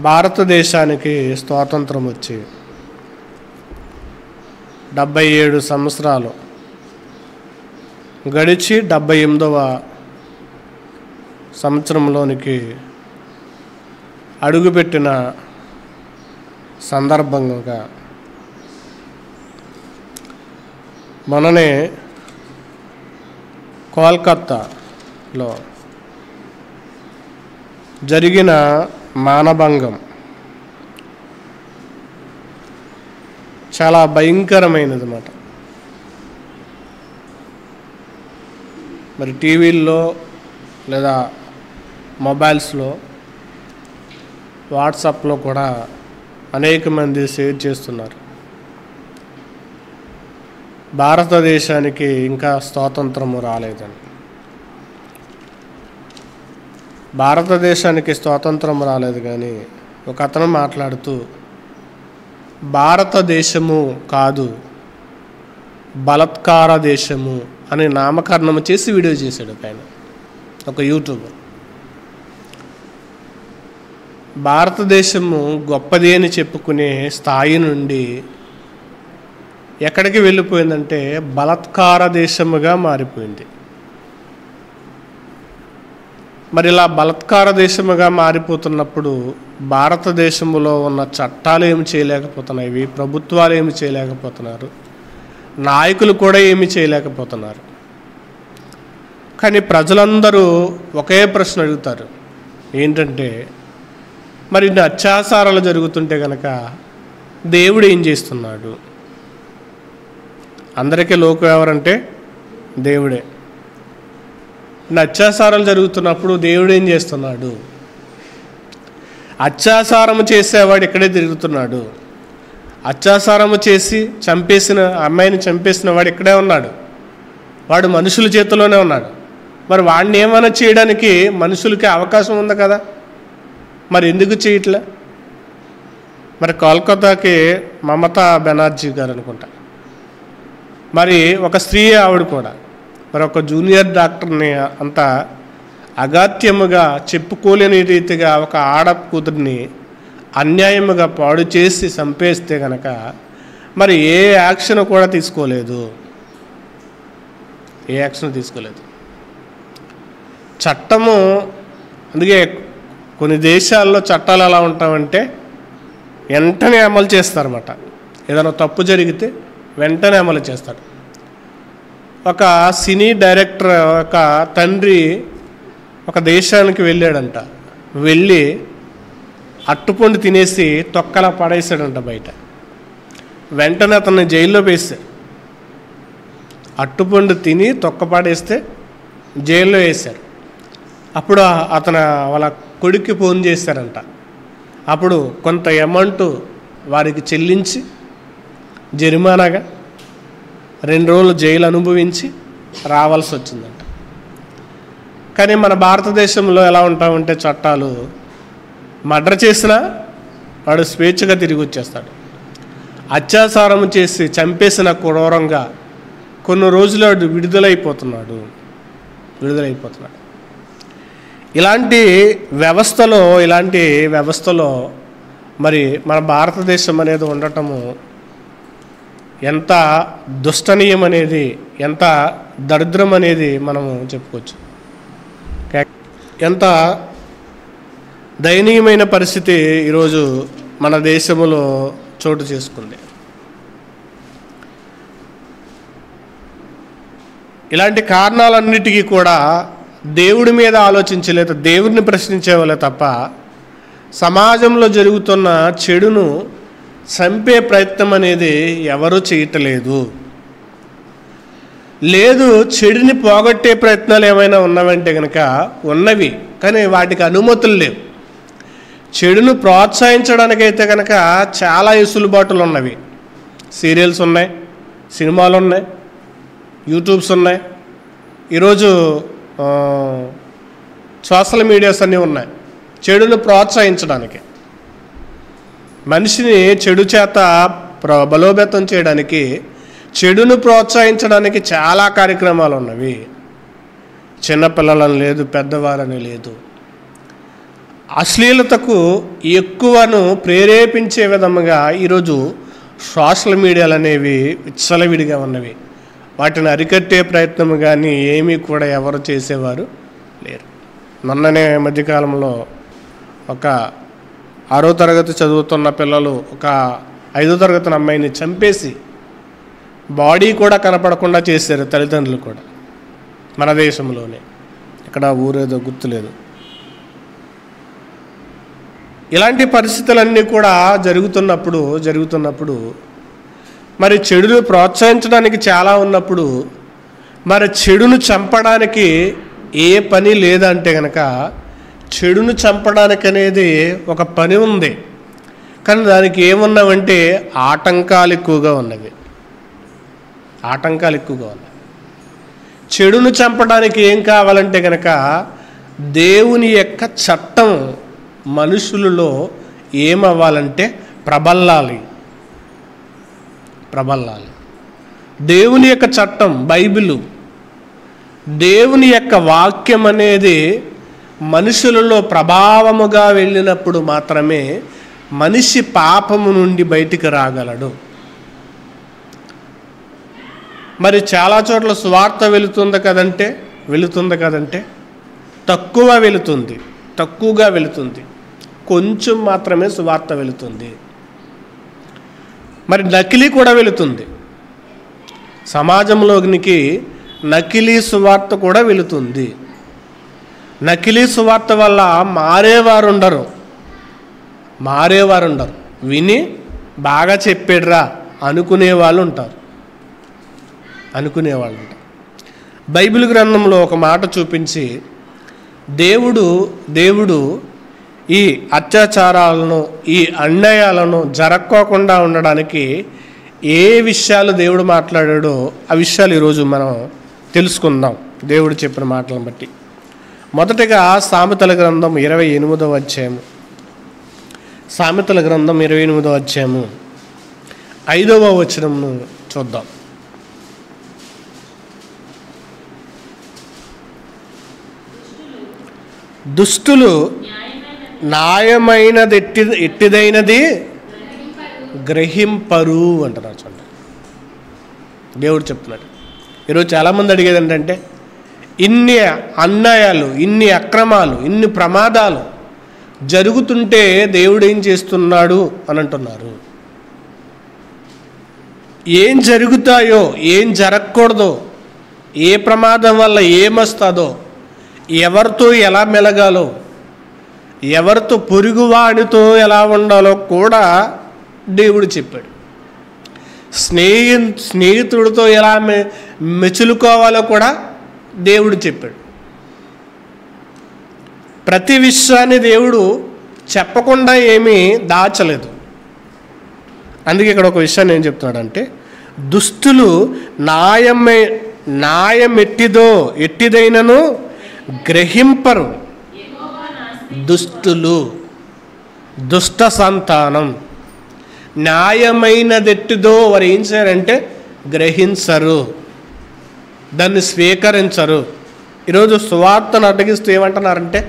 భారతదేశానికి స్వాతంత్రం వచ్చి 77 సంవత్సరాలు గడిచి 78వ సంవత్సరంలోనికి అడుగుపెట్టిన సందర్భంగా మొన్ననే కోల్కత్తాలో జరిగిన మానభంగం చాలా భయంకరమైనది అన్నమాట. మరి టీవీల్లో లేదా మొబైల్స్లో వాట్సాప్లో కూడా అనేక మంది షేర్ చేస్తున్నారు. భారతదేశానికి ఇంకా స్వాతంత్రము రాలేదని. భారతదేశానికి స్వాతంత్రం రాలేదు, కానీ ఒక అతను మాట్లాడుతూ భారతదేశము కాదు బలత్కార దేశము అని నామకరణం చేసి వీడియో చేశాడు ఆయన, ఒక యూట్యూబర్. భారతదేశము గొప్పది అని చెప్పుకునే స్థాయి నుండి ఎక్కడికి వెళ్ళిపోయిందంటే బలత్కార దేశముగా మారిపోయింది. మరి ఇలా బలత్కార దేశముగా మారిపోతున్నప్పుడు భారతదేశంలో ఉన్న చట్టాలు ఏమి చేయలేకపోతున్నాయి, ప్రభుత్వాలు ఏమి చేయలేకపోతున్నారు, నాయకులు కూడా ఏమి చేయలేకపోతున్నారు. కానీ ప్రజలందరూ ఒకే ప్రశ్న అడుగుతారు, ఏంటంటే మరి ఇన్ని అత్యాచారాలు జరుగుతుంటే కనుక దేవుడు ఏం చేస్తున్నాడు? అందరికీ లోకం ఎవరంటే దేవుడే. అత్యాచారాలు జరుగుతున్నప్పుడు దేవుడు ఏం చేస్తున్నాడు? అత్యాచారము చేసేవాడు ఇక్కడే తిరుగుతున్నాడు. అత్యాచారము చేసి చంపేసిన అమ్మాయిని చంపేసిన వాడు ఇక్కడే ఉన్నాడు. వాడు మనుషుల చేతిలోనే ఉన్నాడు. మరి వాడిని ఏమైనా చేయడానికి మనుషులకి అవకాశం ఉంది కదా, మరి ఎందుకు చేయట్లే? మరి కోల్కతాకి మమతా బెనర్జీ గారు అనుకుంటా, మరి ఒక స్త్రీ ఆవిడ కూడా మరి ఒక జూనియర్ డాక్టర్ని అంత అగాత్యముగా చెప్పుకోలేని రీతిగా ఒక ఆడ కూతురిని అన్యాయముగా పాడు చేసి చంపేస్తే కనుక మరి ఏ యాక్షన్ కూడా తీసుకోలేదు. ఏ యాక్షన్ తీసుకోలేదు. చట్టము అందుకే కొన్ని దేశాల్లో చట్టాలు ఎలా ఉంటామంటే వెంటనే అమలు చేస్తారన్నమాట. ఏదైనా తప్పు జరిగితే వెంటనే అమలు చేస్తారు. ఒక సినీ డైరెక్టర్ ఒక తండ్రి ఒక దేశానికి వెళ్ళాడంట. వెళ్ళి అట్టుపండు తినేసి తొక్కలా పడేసాడంట బయట. వెంటనే అతన్ని జైల్లో వేశారు. అట్టుపండు తిని తొక్క పడేస్తే జైల్లో వేశారు. అప్పుడు అతను వాళ్ళ కొడుక్కి ఫోన్ చేశారంట. అప్పుడు కొంత అమౌంట్ వారికి చెల్లించి జరిమానాగా 2 రోజులు జైలు అనుభవించి రావాల్సి వచ్చిందంట. కానీ మన భారతదేశంలో ఎలా ఉంటామంటే చట్టాలు మర్డర్ చేసినా వాడు స్వేచ్ఛగా తిరిగి వచ్చేస్తాడు. అత్యాచారం చేసి చంపేసిన క్రూరంగా కొన్ని రోజులు వాడు విడుదలైపోతున్నాడు. ఇలాంటి వ్యవస్థలో మరి మన భారతదేశం అనేది ఉండటము ఎంత దుష్టనీయం అనేది, ఎంత దరిద్రం అనేది మనము చెప్పుకోవచ్చు. ఎంత దయనీయమైన పరిస్థితి ఈరోజు మన దేశంలో చోటు చేసుకుంది. ఇలాంటి కారణాలన్నిటికీ కూడా దేవుడి మీద ఆలోచించలేదు, దేవుడిని ప్రశ్నించేవాళ్ళే తప్ప సమాజంలో జరుగుతున్న చెడును చంపే ప్రయత్నం అనేది ఎవరూ చేయట్లేదు. లేదు, చెడుని పోగొట్టే ప్రయత్నాలు ఏమైనా ఉన్నావంటే కనుక ఉన్నవి, కానీ వాటికి అనుమతులు లేవు. చెడును ప్రోత్సహించడానికైతే కనుక చాలా వెసులుబాటులు ఉన్నవి. సీరియల్స్ ఉన్నాయి, సినిమాలు ఉన్నాయి, యూట్యూబ్స్ ఉన్నాయి, ఈరోజు సోషల్ మీడియాస్ అన్నీ ఉన్నాయి. చెడును ప్రోత్సహించడానికి, మనిషిని చెడు చేత బలోపేతం చేయడానికి, చెడును ప్రోత్సహించడానికి చాలా కార్యక్రమాలు ఉన్నవి. చిన్నపిల్లలని లేదు, పెద్దవారని లేదు. అశ్లీలతకు ఎక్కువను ప్రేరేపించే విధముగా ఈరోజు సోషల్ మీడియాలు అనేవి విచ్చలవిడిగా ఉన్నవి. వాటిని అరికట్టే ప్రయత్నం కానీ ఏమీ కూడా ఎవరు చేసేవారు లేరు. మొన్ననే మధ్యకాలంలో ఒక 6వ తరగతి చదువుతున్న పిల్లలు ఒక 5వ తరగతి అమ్మాయిని చంపేసి బాడీ కూడా కనపడకుండా చేశారు తల్లిదండ్రులు కూడా, మన దేశంలోనే. ఇక్కడ ఊరేదో గుర్తులేదు. ఇలాంటి పరిస్థితులన్నీ కూడా జరుగుతున్నప్పుడు మరి చెడును ప్రోత్సహించడానికి చాలా ఉన్నప్పుడు మరి చెడును చంపడానికి ఏ పని లేదంటే కనుక, చెడును చంపడానికి అనేది ఒక పని ఉంది, కానీ దానికి ఏమున్నావంటే ఆటంకాలు ఎక్కువగా ఉన్నవి. చెడును చంపడానికి ఏం కావాలంటే కనుక దేవుని యొక్క చట్టం మనుషులలో ఏమవ్వాలంటే ప్రబల్లాలి. దేవుని యొక్క చట్టం, బైబిలు, దేవుని యొక్క వాక్యం అనేది మనుషులలో ప్రభావముగా వెళ్ళినప్పుడు మాత్రమే మనిషి పాపము నుండి బయటికి రాగలడు. మరి చాలా చోట్ల సువార్త వెళుతుంది కదంటే తక్కువగా వెళుతుంది, కొంచెం మాత్రమే సువార్త వెళుతుంది. మరి నకిలీ కూడా వెళుతుంది, సమాజంలోనికి నకిలీ సువార్త కూడా వెళుతుంది. నకిలీ సువార్త వల్ల మారేవారు ఉండరు, విని బాగా చెప్పాడురా అనుకునే వాళ్ళు ఉంటారు. బైబిల్ గ్రంథంలో ఒక మాట చూపించి దేవుడు ఈ అత్యాచారాలను, ఈ అన్యాయాలను జరక్కోకుండా ఉండడానికి ఏ విషయాలు దేవుడు మాట్లాడాడో ఆ విషయాలు ఈరోజు మనం తెలుసుకుందాం దేవుడు చెప్పిన మాటలను బట్టి. మొదటగా సామెతల గ్రంథం 28వ అధ్యాయము, 5వ వచనంను చూద్దాం. దుష్టులు న్యాయమైనది ఎట్టిదైనది గ్రహింపరు అంటున్నారు. చూడండి, దేవుడు చెప్తున్నాడు. ఈరోజు చాలామంది అడిగేది ఏంటంటే, ఇన్ని అన్యాయాలు, ఇన్ని అక్రమాలు, ఇన్ని ప్రమాదాలు జరుగుతుంటే దేవుడు ఏం చేస్తున్నాడు అని అంటున్నారు. ఏం జరుగుతాయో, ఏం జరగకూడదో, ఏ ప్రమాదం వల్ల ఏమొస్తుందో, ఎవరితో ఎలా మెలగాలో, ఎవరితో పొరుగువాడితో ఎలా ఉండాలో కూడా దేవుడు చెప్పాడు. స్నేహితుడితో ఎలా మెచ్చుకోవాలో కూడా దేవుడు చెప్పాడు. ప్రతి విషయాన్ని దేవుడు చెప్పకుండా ఏమీ దాచలేదు. అందుకే ఇక్కడ ఒక విషయాన్ని ఏం చెప్తున్నాడంటే, దుష్టులు ఎట్టిదైనను గ్రహింపరు. దుష్టులు, దుష్ట సంతానం న్యాయమైనదెట్టిదో వారు ఏం చేయారంటే గ్రహించరు, దాన్ని స్వీకరించరు. ఈరోజు సువార్తను అడ్డగిస్తూ ఏమంటున్నారంటే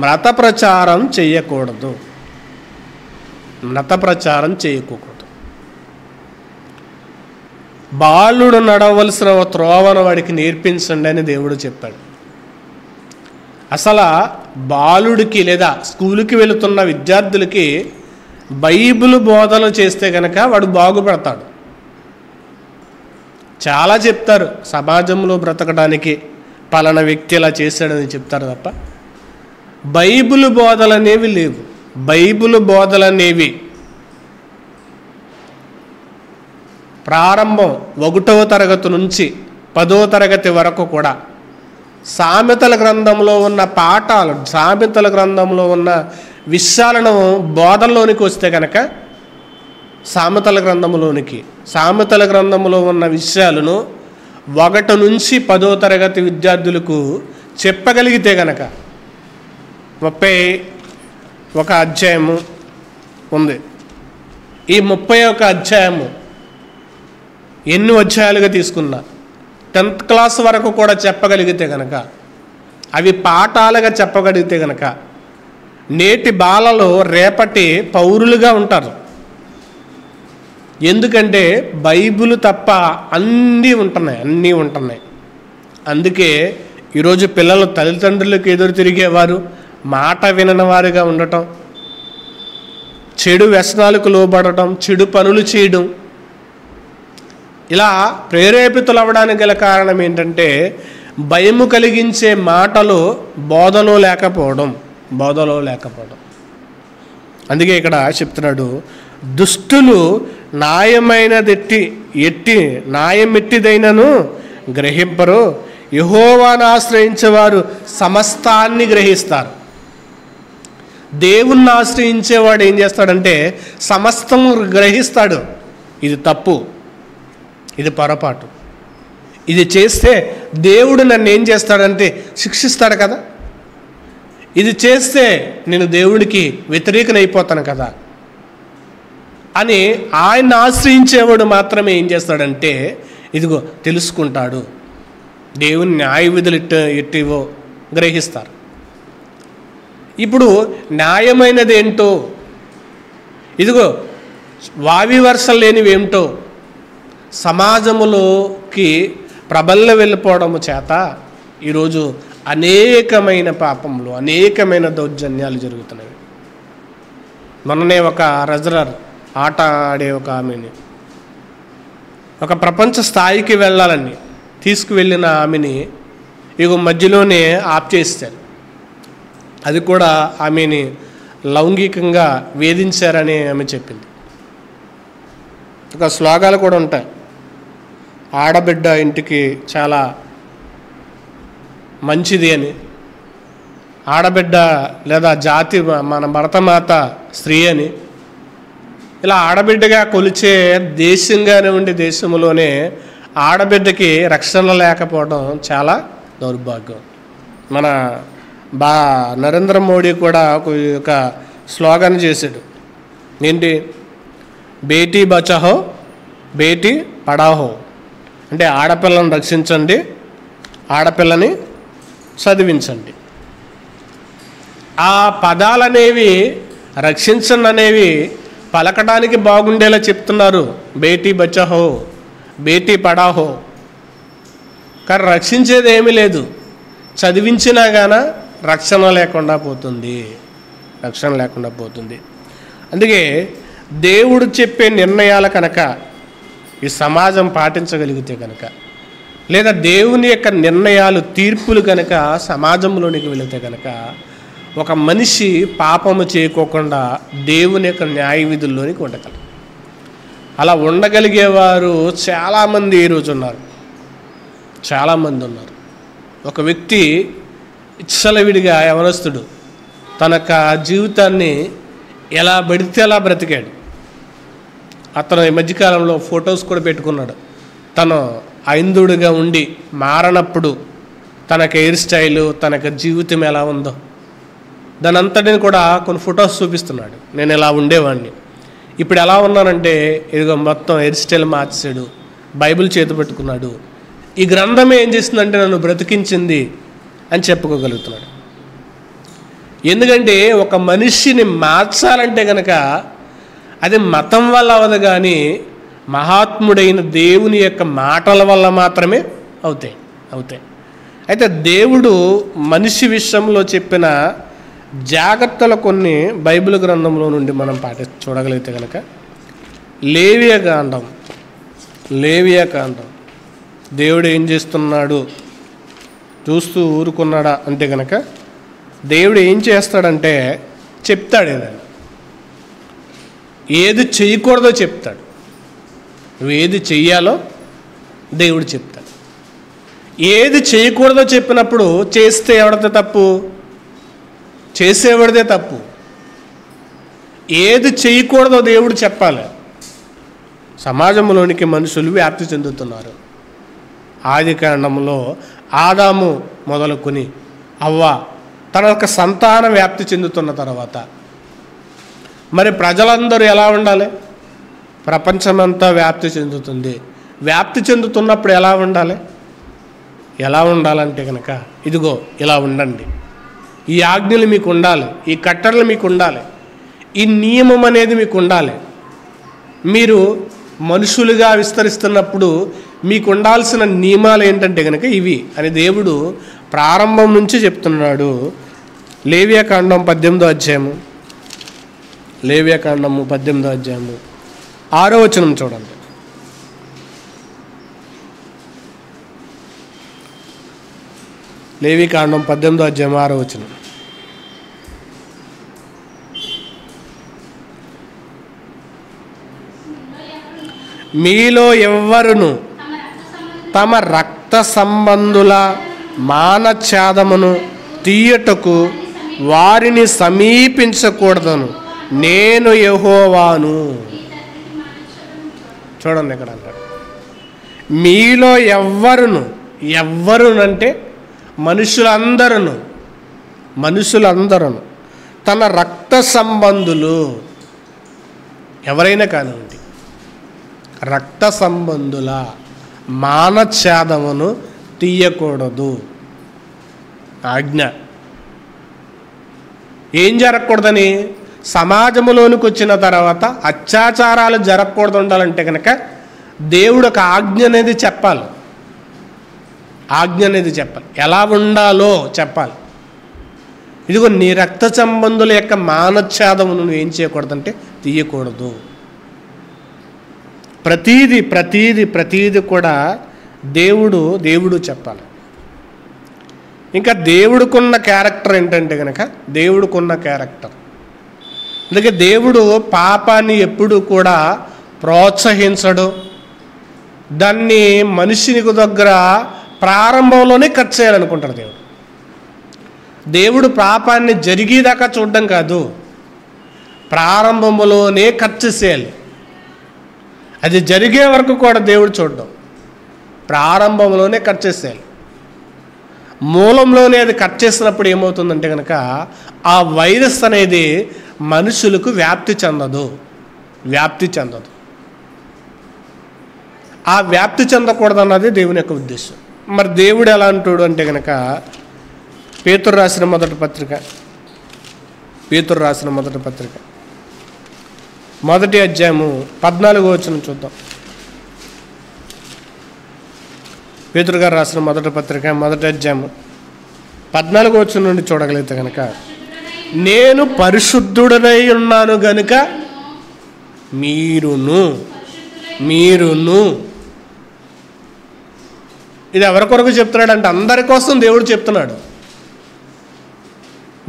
మత ప్రచారం చేయకూడదు. బాలుడు నడవలసిన త్రోవను వాడికి నేర్పించండి అని దేవుడు చెప్పాడు. అసలు బాలుడికి లేదా స్కూలుకి వెళుతున్న విద్యార్థులకి బైబిల్ బోధన చేస్తే కనుక వాడు బాగుపడతాడు. చాలా చెప్తారు సమాజంలో బ్రతకడానికి పలానా వ్యక్తి ఇలా చేశాడని చెప్తారు తప్ప బైబిల్ బోధలనేవి లేవు. బైబిల్ బోధలనేవి ప్రారంభం 1వ తరగతి నుంచి 10వ తరగతి వరకు కూడా సామెతల గ్రంథంలో ఉన్న పాఠాలు, సామెతల గ్రంథంలో ఉన్న విషయాలను బోధనలోనికి వస్తే కనుక సామెతల గ్రంథంలో ఉన్న విషయాలను 1 నుంచి 10వ తరగతి విద్యార్థులకు చెప్పగలిగితే కనుక 31 అధ్యాయము ఉంది. ఈ 31 అధ్యాయము ఎన్ని అధ్యాయాలుగా తీసుకున్నా 10th క్లాస్ వరకు కూడా చెప్పగలిగితే కనుక, అవి పాఠాలుగా చెప్పగలిగితే కనుక నేటి బాలలు రేపటి పౌరులుగా ఉంటారు. ఎందుకంటే బైబిల్ తప్ప అన్నీ ఉంటున్నాయి. అందుకే ఈరోజు పిల్లలు తల్లిదండ్రులకు ఎదురు తిరిగేవారు, మాట వినని వారుగా ఉండటం, చెడు వ్యసనాలకు లోబడటం, చెడు పనులు చేయడం, ఇలా ప్రేరేపితులు అవ్వడానికి గల కారణం ఏంటంటే భయము కలిగించే మాటలు బోధలో లేకపోవడం. అందుకే ఇక్కడ చెప్తున్నాడు, దుష్టులు న్యాయమెట్టిదైనను గ్రహింపరు, యెహోవాను ఆశ్రయించేవారు సమస్తాన్ని గ్రహిస్తారు. దేవుణ్ణి ఆశ్రయించేవాడు ఏం చేస్తాడంటే సమస్తము గ్రహిస్తాడు. ఇది తప్పు, ఇది పొరపాటు, ఇది చేస్తే దేవుడు నన్ను ఏం చేస్తాడంటే శిక్షిస్తాడు కదా, ఇది చేస్తే నేను దేవుడికి వ్యతిరేకనైపోతాను కదా అని ఆయన్ని ఆశ్రయించేవాడు మాత్రమే ఏం చేస్తాడంటే ఇదిగో తెలుసుకుంటాడు. దేవుని న్యాయ విధులు ఎట్టివో గ్రహిస్తారు. ఇప్పుడు న్యాయమైనది ఏంటో, ఇదిగో వావి వరుసలు లేనివేమిటో సమాజములోకి ప్రబల్ల వెళ్ళిపోవడము చేత ఈరోజు అనేకమైన పాపములు, అనేకమైన దౌర్జన్యాలు జరుగుతున్నాయి. మొన్ననే ఒక రెజ్లర్ ఆట ఆడే ఒక ఆమెని, ఒక ప్రపంచ స్థాయికి వెళ్ళాలని తీసుకువెళ్ళిన ఆమెని ఇగో మధ్యలోనే ఆప్ చేశారు. అది కూడా ఆమెని లైంగికంగా వేధించారని ఆమె చెప్పింది. ఒక శ్లోకాలు కూడా ఉంటాయి, ఆడబిడ్డ ఇంటికి చాలా మంచిది అని, ఆడబిడ్డ లేదా జాతి మన భరతమాత స్త్రీ అని, ఇలా ఆడబిడ్డగా కొలిచే దేశంగానే ఉండే దేశంలోనే ఆడబిడ్డకి రక్షణ లేకపోవడం చాలా దౌర్భాగ్యం. మన నరేంద్ర మోడీ కూడా ఒక స్లోగన్ చేశాడు, ఏంటి, బేటీ బచాహో బేటీ పడాహో, అంటే ఆడపిల్లని రక్షించండి, ఆడపిల్లని చదివించండి. ఆ పదాలనేవి రక్షించండి అనేవి పలకడానికి బాగుండేలా చెప్తున్నారు, బేటీ బచాహో బేటీ పడాహో. కానీ రక్షించేది ఏమీ లేదు, చదివించినా గాన రక్షణ లేకుండా పోతుంది. అందుకే దేవుడు చెప్పే నిర్ణయాల కనుక ఈ సమాజం పాటించగలిగితే కనుక, లేదా దేవుని యొక్క నిర్ణయాలు తీర్పులు కనుక సమాజంలోనికి వెళితే కనుక ఒక మనిషి పాపము చేయకోకుండా దేవుని యొక్క న్యాయ విధుల్లోనికి ఉండగలరు. అలా ఉండగలిగేవారు చాలామంది ఈరోజు ఉన్నారు. ఒక వ్యక్తి ఇచ్చలవిడిగా యవనస్తుడు తన జీవితాన్ని ఎలా పడితే అలా బ్రతికాడు. అతను ఈ మధ్యకాలంలో ఫొటోస్ కూడా పెట్టుకున్నాడు. తను ఐందుడుగా ఉండి మారనప్పుడు తనకు హెయిర్ స్టైలు, తనకు జీవితం ఎలా ఉందో దాని అంతటిని కూడా కొన్ని ఫొటోస్ చూపిస్తున్నాడు. నేను ఇలా ఉండేవాడిని, ఇప్పుడు ఎలా ఉన్నానంటే ఇదిగో మొత్తం హెయిర్ స్టైల్ మార్చాడు, బైబిల్ చేతి పెట్టుకున్నాడు. ఈ గ్రంథమే ఏం చేస్తుందంటే నన్ను బ్రతికించింది అని చెప్పుకోగలుగుతున్నాడు. ఎందుకంటే ఒక మనిషిని మార్చాలంటే కనుక అది మతం వల్ల అవ్వదు, కానీ మహాత్ముడైన దేవుని యొక్క మాటల వల్ల మాత్రమే అవుతాయి. అయితే దేవుడు మనిషి విషయంలో చెప్పిన జాగ్రత్తలు కొన్ని బైబిల్ గ్రంథంలో నుండి మనం చూడగలిగితే కనుక లేవియాకాండం దేవుడు ఏం చేస్తున్నాడు చూస్తూ ఊరుకున్నాడా అంటే కనుక దేవుడు ఏం చేస్తాడంటే చెప్తాడు, ఏది చేయకూడదో చెప్తాడు, నువ్వు ఏది చెయ్యాలో దేవుడు చెప్తాడు. ఏది చేయకూడదో చెప్పినప్పుడు చేస్తే ఎవరిదే తప్పు? చేసేవాడిదే తప్పు. ఏది చేయకూడదో దేవుడు చెప్పాలి. సమాజంలోనికి మనుషులు వ్యాప్తి చెందుతున్నారు. ఆది కాండంలో ఆదాము మొదలుకొని అవ్వ తన యొక్క సంతానం వ్యాప్తి చెందుతున్న తర్వాత మరి ప్రజలందరూ ఎలా ఉండాలి? ప్రపంచమంతా వ్యాప్తి చెందుతుంది. వ్యాప్తి చెందుతున్నప్పుడు ఎలా ఉండాలి? ఎలా ఉండాలంటే కనుక ఇదిగో ఇలా ఉండండి, ఈ ఆజ్ఞలు మీకు ఉండాలి, ఈ కట్టడలు మీకు ఉండాలి, ఈ నియమం అనేది మీకు ఉండాలి. మీరు మనుషులుగా విస్తరిస్తున్నప్పుడు మీకు ఉండాల్సిన నియమాలు ఏంటంటే కనుక ఇవి అని దేవుడు ప్రారంభం నుంచి చెప్తున్నాడు. లేవియాకాండం 18వ అధ్యాయము, లేవియాకాండము 18వ అధ్యాయము 6వ వచనం చూడండి. లేవికాండం 18వ అధ్యాయం 6వ వచనం. మీలో ఎవ్వరును తమ రక్త సంబంధుల మానఛేదమును తీయటకు వారిని సమీపించకూడదను, నేను యెహోవాను. చూడండి ఇక్కడ అన్నాడు, మీలో ఎవ్వరునంటే మనుషులందరూ తన రక్త సంబంధులు, ఎవరైనా కానివ్వండి, రక్త సంబంధుల మానఛేదమును తీయకూడదు ఆజ్ఞ. ఏం జరగకూడదని? సమాజంలోనికి వచ్చిన తర్వాత అత్యాచారాలు జరగకూడదు ఉండాలంటే కనుక దేవుడు ఒక ఆజ్ఞ అనేది చెప్పాలి. ఎలా ఉండాలో చెప్పాలి. ఇదిగో నీ రక్త సంబంధుల యొక్క మానఛేదమును నువ్వు ఏం చేయకూడదంటే తీయకూడదు. ప్రతీది కూడా దేవుడు చెప్పాలి. ఇంకా దేవుడికున్న క్యారెక్టర్ ఏంటంటే కనుక అందుకే దేవుడు పాపాన్ని ఎప్పుడు కూడా ప్రోత్సహించడు. దాన్ని మనిషినికి దగ్గర ప్రారంభంలోనే కట్ చేయాలనుకుంటాడు దేవుడు పాపాన్ని జరిగేదాకా చూడడం కాదు, ప్రారంభంలోనే కట్ చేసేయాలి. అది జరిగే వరకు కూడా దేవుడు చూడడం, ప్రారంభంలోనే కట్ చేసేయాలి. మూలంలోనే అది కట్ చేసినప్పుడు ఏమవుతుందంటే కనుక ఆ వైరస్ అనేది మనుషులకు వ్యాప్తి చెందదు. ఆ వ్యాప్తి చెందకూడదన్నది దేవుని యొక్క ఉద్దేశం. మరి దేవుడు ఎలా అంటాడు అంటే కనుక పేతురు రాసిన మొదటి పత్రిక 1వ అధ్యాయము 14వ వచనం చూద్దాం. పేతురు గారు రాసిన మొదటి పత్రిక 1వ అధ్యాయము 14వ వచనం నుండి చూడగలిగితే కనుక, నేను పరిశుద్ధుడనై ఉన్నాను గనుక మీరును. ఇది ఎవరి కొరకు చెప్తున్నాడు అంటే అందరి కోసం దేవుడు చెప్తున్నాడు.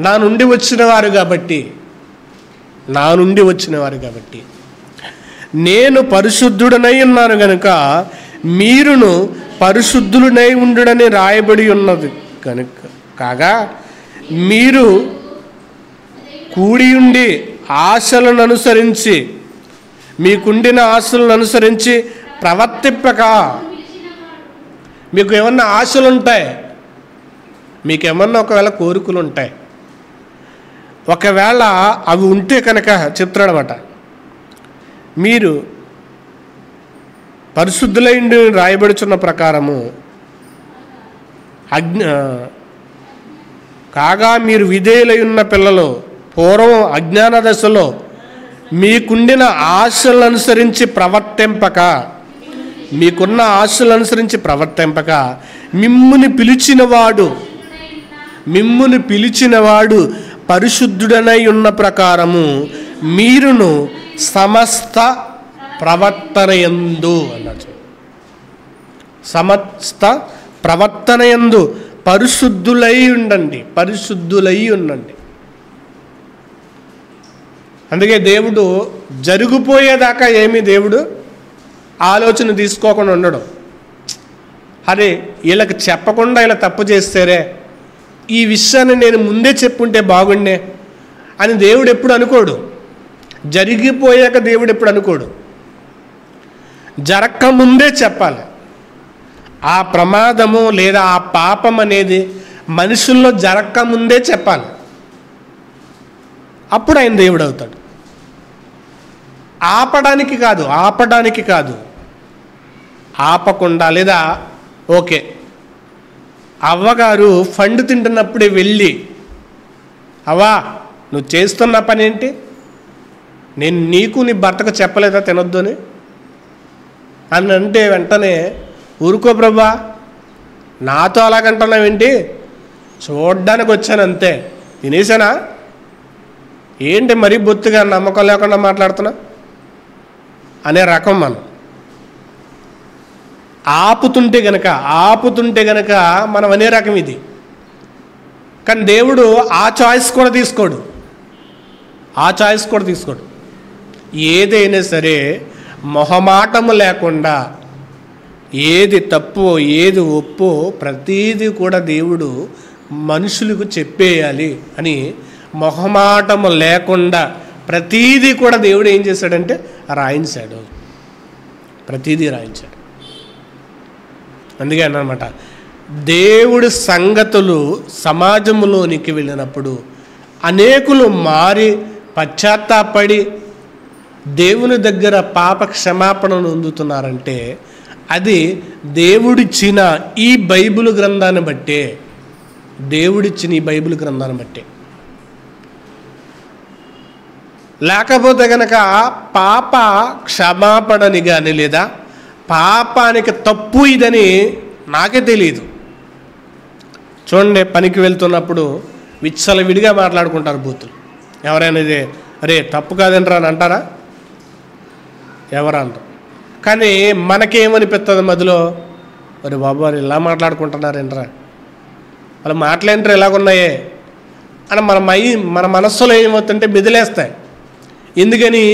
నా నుండి వచ్చిన వారు కాబట్టి నేను పరిశుద్ధుడనై ఉన్నాను గనుక మీరును పరిశుద్ధులనై ఉండుడని రాయబడి ఉన్నది కనుక కాగా మీరు కూడి ఉండి ఆశలను అనుసరించి మీకుండిన ఆశలను అనుసరించి ప్రవర్తింపక. మీకు ఏమన్నా ఆశలు ఉంటాయి, మీకేమన్నా ఒకవేళ కోరికలు ఉంటాయి, ఒకవేళ అవి ఉంటే కనుక చెప్తున్నాడన్నమాట, మీరు పరిశుద్ధులైండి రాయబడుచున్న ప్రకారము కాగా మీరు విధేయులై ఉన్న పిల్లలు పూర్వం అజ్ఞాన దశలో మీకుండిన ఆశలను అనుసరించి ప్రవర్తింపక మిమ్ముని పిలిచినవాడు పరిశుద్ధుడనై ఉన్న ప్రకారము మీరును సమస్త ప్రవర్తనయందు అన్నాడు. సమస్త ప్రవర్తనయందు పరిశుద్ధులై ఉండండి. అందుకే దేవుడు జరిగిపోయేదాకా దేవుడు ఆలోచన తీసుకోకుండా ఉండడం. అరే వీళ్ళకి చెప్పకుండా ఇలా తప్పు చేస్తారే, ఈ విషయాన్ని నేను ముందే చెప్పుంటే బాగుండే అని దేవుడు ఎప్పుడు అనుకోడు. జరిగిపోయాక దేవుడు ఎప్పుడు అనుకోడు, జరగకముందే చెప్పాలి. ఆ ప్రమాదము లేదా ఆ పాపం అనేది మనుషుల్లో జరగకముందే చెప్పాలి. అప్పుడు ఆయన దేవుడు అవుతాడు. ఆపడానికి కాదు, ఆపకుండా. లేదా ఓకే, అవ్వగారు ఫండ్ తింటున్నప్పుడే వెళ్ళి అవ్వా నువ్వు చేస్తున్న పని ఏంటి? నేను నీకు నీ భర్తకు చెప్పలేదా తినొద్దు అని అంటే వెంటనే ఊరుకో ప్రభా, నాతో అలాగంటున్నావేంటి? చూడ్డానికి వచ్చాను అంతే, తినేసానా ఏంటి మరీ బొత్తుగా నమ్మకం లేకుండా మాట్లాడుతున్నా అనే రకం. మనం ఆపుతుంటే గనక మనం అనే రకం ఇది. కానీ దేవుడు ఆ చాయిస్ కూడా తీసుకోడు. ఏదైనా సరే మొహమాటము లేకుండా ఏది తప్పో ఏది ఒప్పో ప్రతీది కూడా దేవుడు మనుషులకు చెప్పేయాలి అని మొహమాటము లేకుండా ప్రతీది కూడా దేవుడు ఏం చేశాడంటే రాయించాడు. ప్రతీదీ రాయించాడు. అందుకే అన్నమాట, దేవుడి సంగతులు సమాజంలోనికి వెళ్ళినప్పుడు అనేకులు మారి పశ్చాత్తాపడి దేవుని దగ్గర పాప క్షమాపణను పొందుతున్నారంటే అది దేవుడిచ్చిన ఈ బైబిల్ గ్రంథాన్ని బట్టే. లేకపోతే కనుక పాప క్షమాపణని కానీ లేదా పాపానికి తప్పు ఇదని నాకే తెలియదు. చూడండి, పనికి వెళ్తున్నప్పుడు విచ్చలవిడిగా మాట్లాడుకుంటారు బూతులు. ఎవరైనా ఇదే అరే తప్పు కాదంటారా అని అంటారా? ఎవరు అంటారు? కానీ మనకేమనిపిస్తుంది మధ్యలో, అరే బాబు వారు ఇలా మాట్లాడుకుంటున్నారేంట్రా, వాళ్ళ మాటలేంటారు ఎలాగున్నాయే అని మన మనస్సులో ఏమవుతుంటే మెదిలేస్తాయి. ఎందుకని?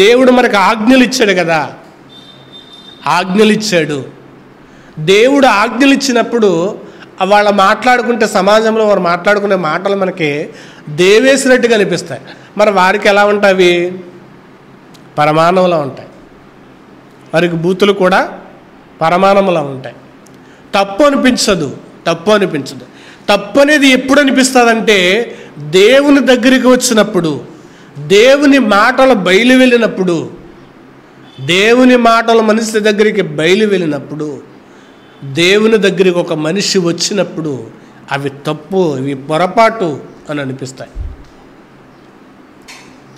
దేవుడు మనకు ఆజ్ఞలు ఇచ్చాడు కదా, దేవుడు ఆజ్ఞలు ఇచ్చినప్పుడు వాళ్ళు మాట్లాడుకుంటే సమాజంలో వారు మాట్లాడుకునే మాటలు మనకి దేవేసినట్టుగా అనిపిస్తాయి. మరి వారికి ఎలా ఉంటాయి? పరమాణంలో ఉంటాయి. వారికి బూతులు కూడా పరమాణంలో ఉంటాయి. తప్పు అనిపించదు. తప్పు అనేది ఎప్పుడు అనిపిస్తుందంటే దేవుని దగ్గరికి వచ్చినప్పుడు, దేవుని మాటలు బయలు వెళ్ళినప్పుడు, దేవుని మాటలు మనిషి దగ్గరికి బయలు వెళ్ళినప్పుడు, దేవుని దగ్గరికి ఒక మనిషి వచ్చినప్పుడు అవి తప్పు, ఇవి పొరపాటు అని అనిపిస్తాయి.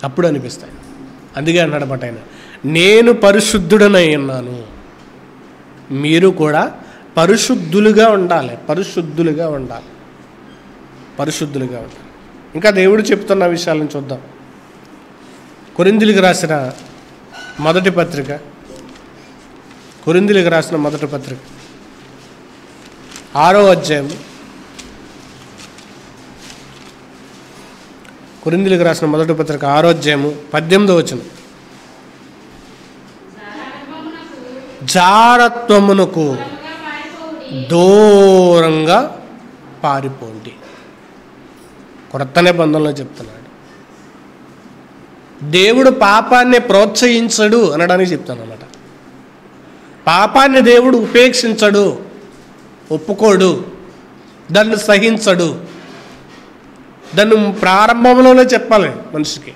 అప్పుడు అనిపిస్తాయి. అందుకే అన్నాడన్నమాట ఆయన, నేను పరిశుద్ధుడనై ఉన్నాను, మీరు కూడా పరిశుద్ధులుగా ఉండాలి. ఇంకా దేవుడు చెప్తున్న విషయాలను చూద్దాం. కొరింథీయులకు రాసిన మొదటి పత్రిక 6వ అధ్యాయం. కొరింథీయులకు రాసిన మొదటి పత్రిక 6వ అధ్యాయము 18వ వచనం. జారత్వమునకు దూరంగా పారిపోండి. కొత్త నిబంధనలో చెప్తున్నాడు. దేవుడు పాపాన్ని ప్రోత్సహించడు అనడానికి చెప్తాను అన్నమాట. పాపాన్ని దేవుడు ఉపేక్షించడు, ఒప్పుకోడు, దాన్ని సహించడు. దాన్ని ప్రారంభంలోనే చెప్పాలి మనిషికి,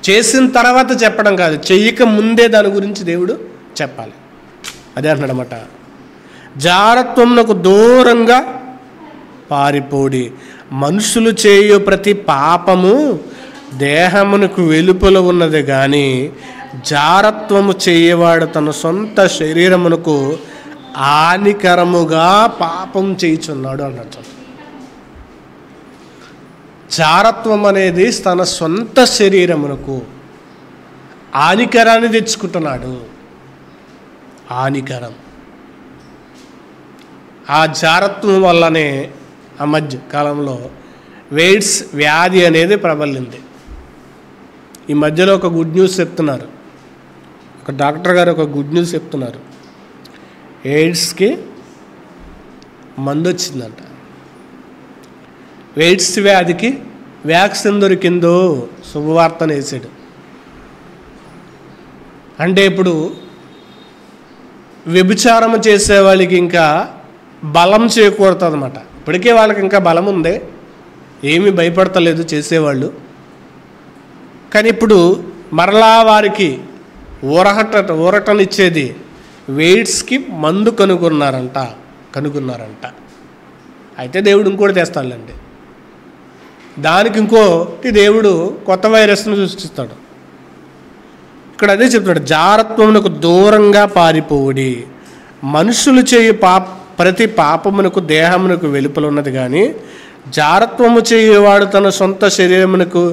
చేసిన తర్వాత చెప్పడం కాదు, చెయ్యక ముందే దాని గురించి దేవుడు చెప్పాలి. అదే అంటున్నాడన్నమాట, జారత్వమునకు దూరంగా పారిపోడి. మనుషులు చేయు ప్రతి పాపము దేహమునకు వెలుపల ఉన్నది కానీ జారత్వము చేయవాడు తన సొంత శరీరమునకు హానికరముగా పాపం చేయుచున్నాడు అన్నాడు. జారత్వం అనేది తన సొంత శరీరమునకు హానికరాన్ని తెచ్చుకుంటున్నాడు. హానికరం. ఆ జారత్వం వల్లనే ఆ మధ్య కాలంలో ఎయిడ్స్ వ్యాధి అనేది ప్రబలింది. ఈ మధ్యలో ఒక గుడ్ న్యూస్ చెప్తున్నారు, ఒక డాక్టర్ గారు ఒక గుడ్ న్యూస్ చెప్తున్నారు. ఎయిడ్స్కి మందు వచ్చిందంట. ఎయిడ్స్ వ్యాధికి వ్యాక్సిన్ దొరికిందో శుభవార్తను వేసాడు. అంటే ఇప్పుడు వ్యభిచారం చేసే వాళ్ళకి ఇంకా బలం చేకూరుతుంది అన్నమాట. ఇప్పటికే వాళ్ళకి ఇంకా బలం ఉంది, ఏమీ భయపడతలేదు చేసేవాళ్ళు. కానీ ఇప్పుడు మరలా వారికి ఊరటనిచ్చేది ఎయిడ్స్కి మందు కనుగొన్నారంట. అయితే దేవుడు ఇంకోటి తెస్తాడులేండి. దానికి ఇంకోటి దేవుడు కొత్త వైరస్ను సృష్టిస్తాడు. ఇక్కడ అదే చెప్తాడు, జారత్వమునకు దూరంగా పారిపోవుడి. మనుషులు చేయు ప్రతి పాపమునకు దేహమునకు వెలుపల ఉన్నది, కానీ జారత్వము చేయువాడు తన సొంత శరీరమునకు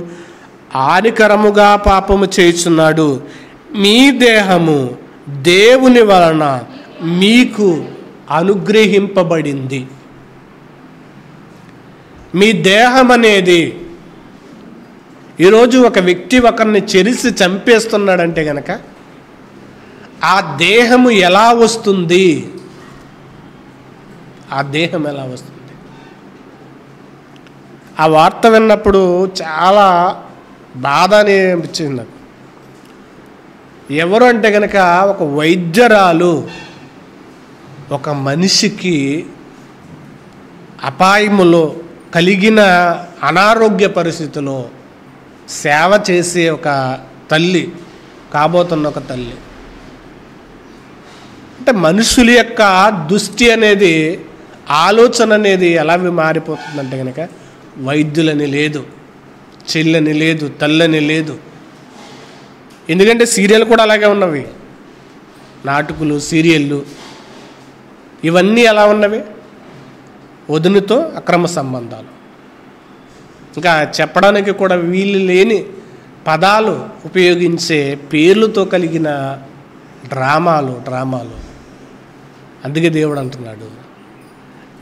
హానికరముగా పాపము చేయుచున్నాడు. మీ దేహము దేవుని వలన మీకు అనుగ్రహింపబడింది. మీ దేహం అనేది, ఈరోజు ఒక వ్యక్తి ఒకరిని చెరిసి చంపేస్తున్నాడంటే గనక ఆ దేహము ఎలా వస్తుంది? ఆ దేహం ఎలా వస్తుంది? ఆ వార్త విన్నప్పుడు చాలా బాధ అనిపించింది నాకు. ఎవరు అంటే కనుక ఒక వైద్యరాలు ఒక మనిషికి అపాయములో కలిగిన అనారోగ్య పరిస్థితిలో సేవ చేసే ఒక తల్లి, కాబోతున్న ఒక తల్లి. అంటే మనుషుల యొక్క దృష్టి అనేది, ఆలోచన అనేది ఎలా మారిపోతుందంటే కనుక వైద్యులని లేదు, చెల్లని లేదు, తల్లని లేదు. ఎందుకంటే సీరియల్ కూడా అలాగే ఉన్నవి, నాటకులు, సీరియళ్ళు ఇవన్నీ ఎలా ఉన్నవి? వదినతో అక్రమ సంబంధాలు, ఇంకా చెప్పడానికి కూడా వీలు లేని పదాలు ఉపయోగించే పేర్లతో కలిగిన డ్రామాలు. అందుకే దేవుడు అంటున్నాడు,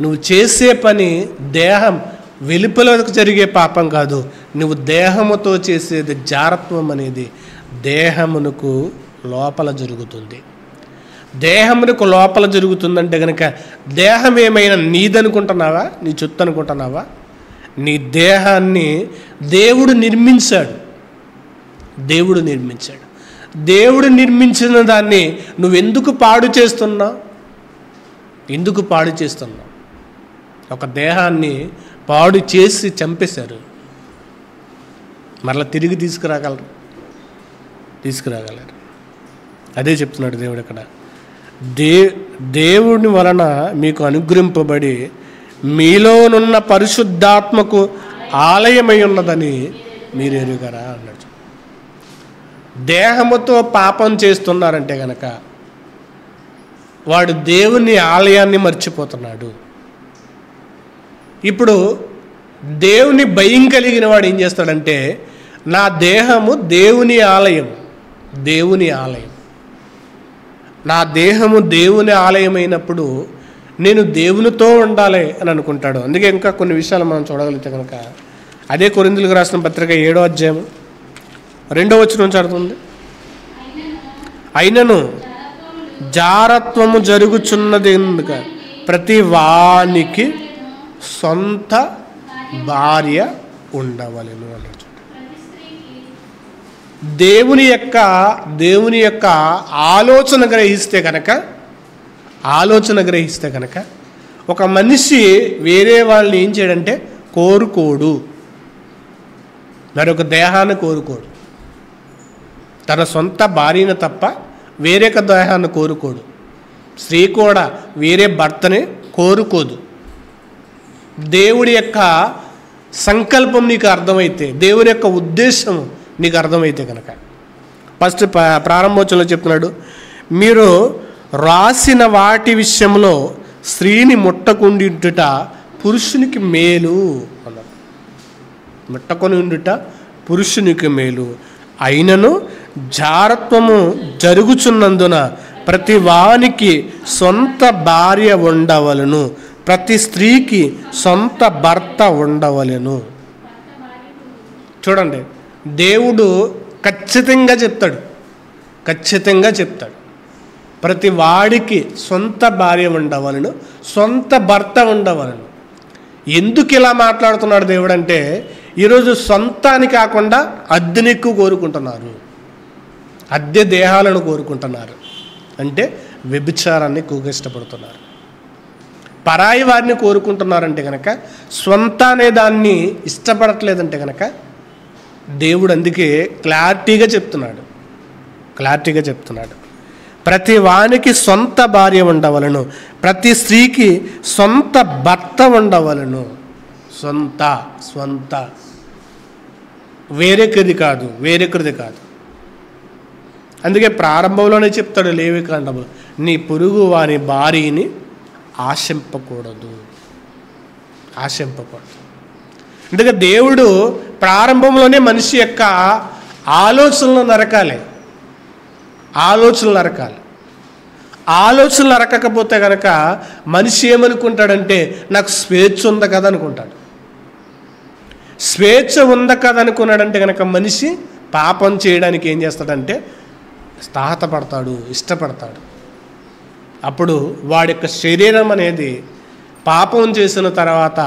నువ్వు చేసే పని దేహం వెలుపలకు జరిగే పాపం కాదు, నువ్వు దేహముతో చేసేది జారత్వం అనేది దేహమునకు లోపల జరుగుతుంది. దేహమునకు లోపల జరుగుతుందంటే కనుక దేహం ఏమైనా నీదనుకుంటున్నావా? నీ చుట్టూ అనుకుంటున్నావా? నీ దేహాన్ని దేవుడు నిర్మించాడు. దేవుడు నిర్మించిన దాన్ని నువ్వెందుకు పాడు చేస్తున్నావు? ఎందుకు పాడు చేస్తున్నావు? ఒక దేహాన్ని పాడు చేసి చంపేశారు, మరలా తిరిగి తీసుకురాగలరు? అదే చెప్తున్నాడు దేవుడు ఇక్కడ. దేవుని వలన మీకు అనుగ్రహింపబడి మీలోనున్న పరిశుద్ధాత్మకు ఆలయమై ఉన్నదని మీరు ఎరుగరా అన్నాడు. దేహముతో పాపం చేస్తున్నారంటే గనక వాడు దేవుని ఆలయాన్ని మర్చిపోతున్నాడు. ఇప్పుడు దేవుని భయం కలిగిన వాడు ఏం చేస్తాడంటే, నా దేహము దేవుని ఆలయం, నా దేహము దేవుని ఆలయమైనప్పుడు నేను దేవునితో ఉండాలి అని అనుకుంటాడు. అందుకే ఇంకా కొన్ని విషయాలు మనం చూడగలిగితే కనుక అదే కొరింథీయులకు రాసిన పత్రిక 7వ అధ్యాయం 2వ వచనం చదువుతుంది. అయినను జారత్వము జరుగుచున్నది ఎందుక ప్రతి వానికి సొంత భార్య ఉండవలెను అన్నాడు. దేవుని యొక్క ఆలోచన గ్రహిస్తే కనుక ఒక మనిషి వేరే వాళ్ళని ఏం చేయడంటే కోరుకోడు, మరొక దేహాన్ని కోరుకోడు. తన సొంత భార్యను తప్ప వేరే దేహాన్ని కోరుకోడు. స్త్రీ కూడా వేరే భర్తని కోరుకోదు. దేవుడి యొక్క సంకల్పం నీకు అర్థమైతే, దేవుని యొక్క ఉద్దేశం నీకు అర్థమైతే కనుక, ఫస్ట్ ప్రారంభోత్సవంలో చెప్తున్నాడు, మీరు రాసిన వాటి విషయంలో స్త్రీని ముట్టకుండుట పురుషునికి మేలు అన్నాడు. ముట్టకొని ఉండుట పురుషునికి మేలు. అయినను జారత్వము జరుగుచున్నందున ప్రతి వానికి సొంత భార్య ఉండవలను, ప్రతి స్త్రీకి సొంత భర్త ఉండవలెను. చూడండి, దేవుడు ఖచ్చితంగా చెప్తాడు, ప్రతి వాడికి సొంత భార్య ఉండవలను, సొంత భర్త ఉండవలను. ఎందుకు ఇలా మాట్లాడుతున్నాడు దేవుడు అంటే, ఈరోజు సొంతాన్ని కాకుండా అద్దెని ఎక్కువ కోరుకుంటున్నారు, అద్దె దేహాలను కోరుకుంటున్నారు. అంటే వ్యభిచారాన్ని ఎక్కువగా ఇష్టపడుతున్నారు. పరాయి వారిని కోరుకుంటున్నారంటే కనుక స్వంత అనే దాన్ని ఇష్టపడట్లేదంటే కనుక దేవుడు అందుకే క్లారిటీగా చెప్తున్నాడు. ప్రతి వానికి సొంత భార్య ఉండవలను, ప్రతి స్త్రీకి సొంత భర్త ఉండవలను. సొంత వేరొకరిది కాదు. అందుకే ప్రారంభంలోనే చెప్తాడు లేవికాండములో, నీ పొరుగు వాని భార్యని ఆశింపకూడదు. అందుకే దేవుడు ప్రారంభంలోనే మనిషి యొక్క ఆలోచనలు నరకాలి. ఆలోచనలు నరకకపోతే కనుక మనిషి ఏమనుకుంటాడంటే నాకు స్వేచ్ఛ ఉంది కదా అనుకుంటాడు. స్వేచ్ఛ ఉంది కదా అనుకున్నాడంటే కనుక మనిషి పాపం చేయడానికి ఏం చేస్తాడంటే తాహతపడతాడు, ఇష్టపడతాడు. అప్పుడు వాడి యొక్క శరీరం అనేది పాపం చేసిన తర్వాత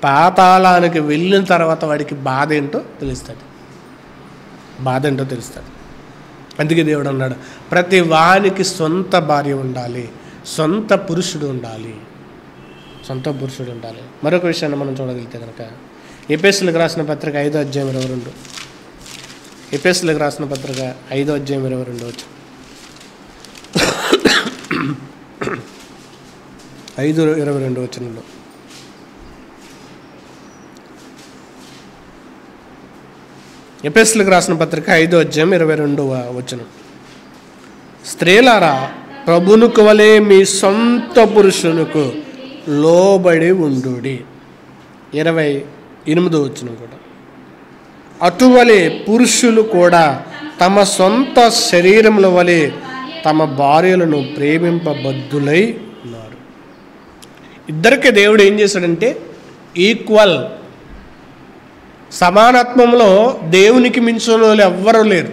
పాతాళానికి వెళ్ళిన తర్వాత వాడికి బాధ ఏంటో తెలుస్తుంది. అందుకే దేవుడు అన్నాడు, ప్రతి వానికి సొంత భార్య ఉండాలి, సొంత పురుషుడు ఉండాలి. మరొక విషయాన్ని మనం చూడగలిగితే కనుక ఎఫెసీయులకు రాసిన పత్రిక 5వ అధ్యాయం 22. ఎఫెసీయులకు రాసిన పత్రిక 5వ అధ్యాయం 22 వచ్చు. 5:22 వచనంలో ఎఫెసీయులకు రాసిన పత్రిక 5వ అధ్యాయం 22వ వచనం, స్త్రీలారా ప్రభువునకు వలె మీ సొంత పురుషునికి లోబడి ఉండుడి. 28వ వచనం కూడా, అటువలే పురుషులు కూడా తమ సొంత శరీరముల వలె తమ భార్యలను ప్రేమింపబద్ధులై ఉన్నారు. ఇద్దరికి దేవుడు ఏం చేశాడంటే ఈక్వల్, సమానత్వంలో దేవునికి మించిన వాళ్ళు ఎవ్వరూ లేరు.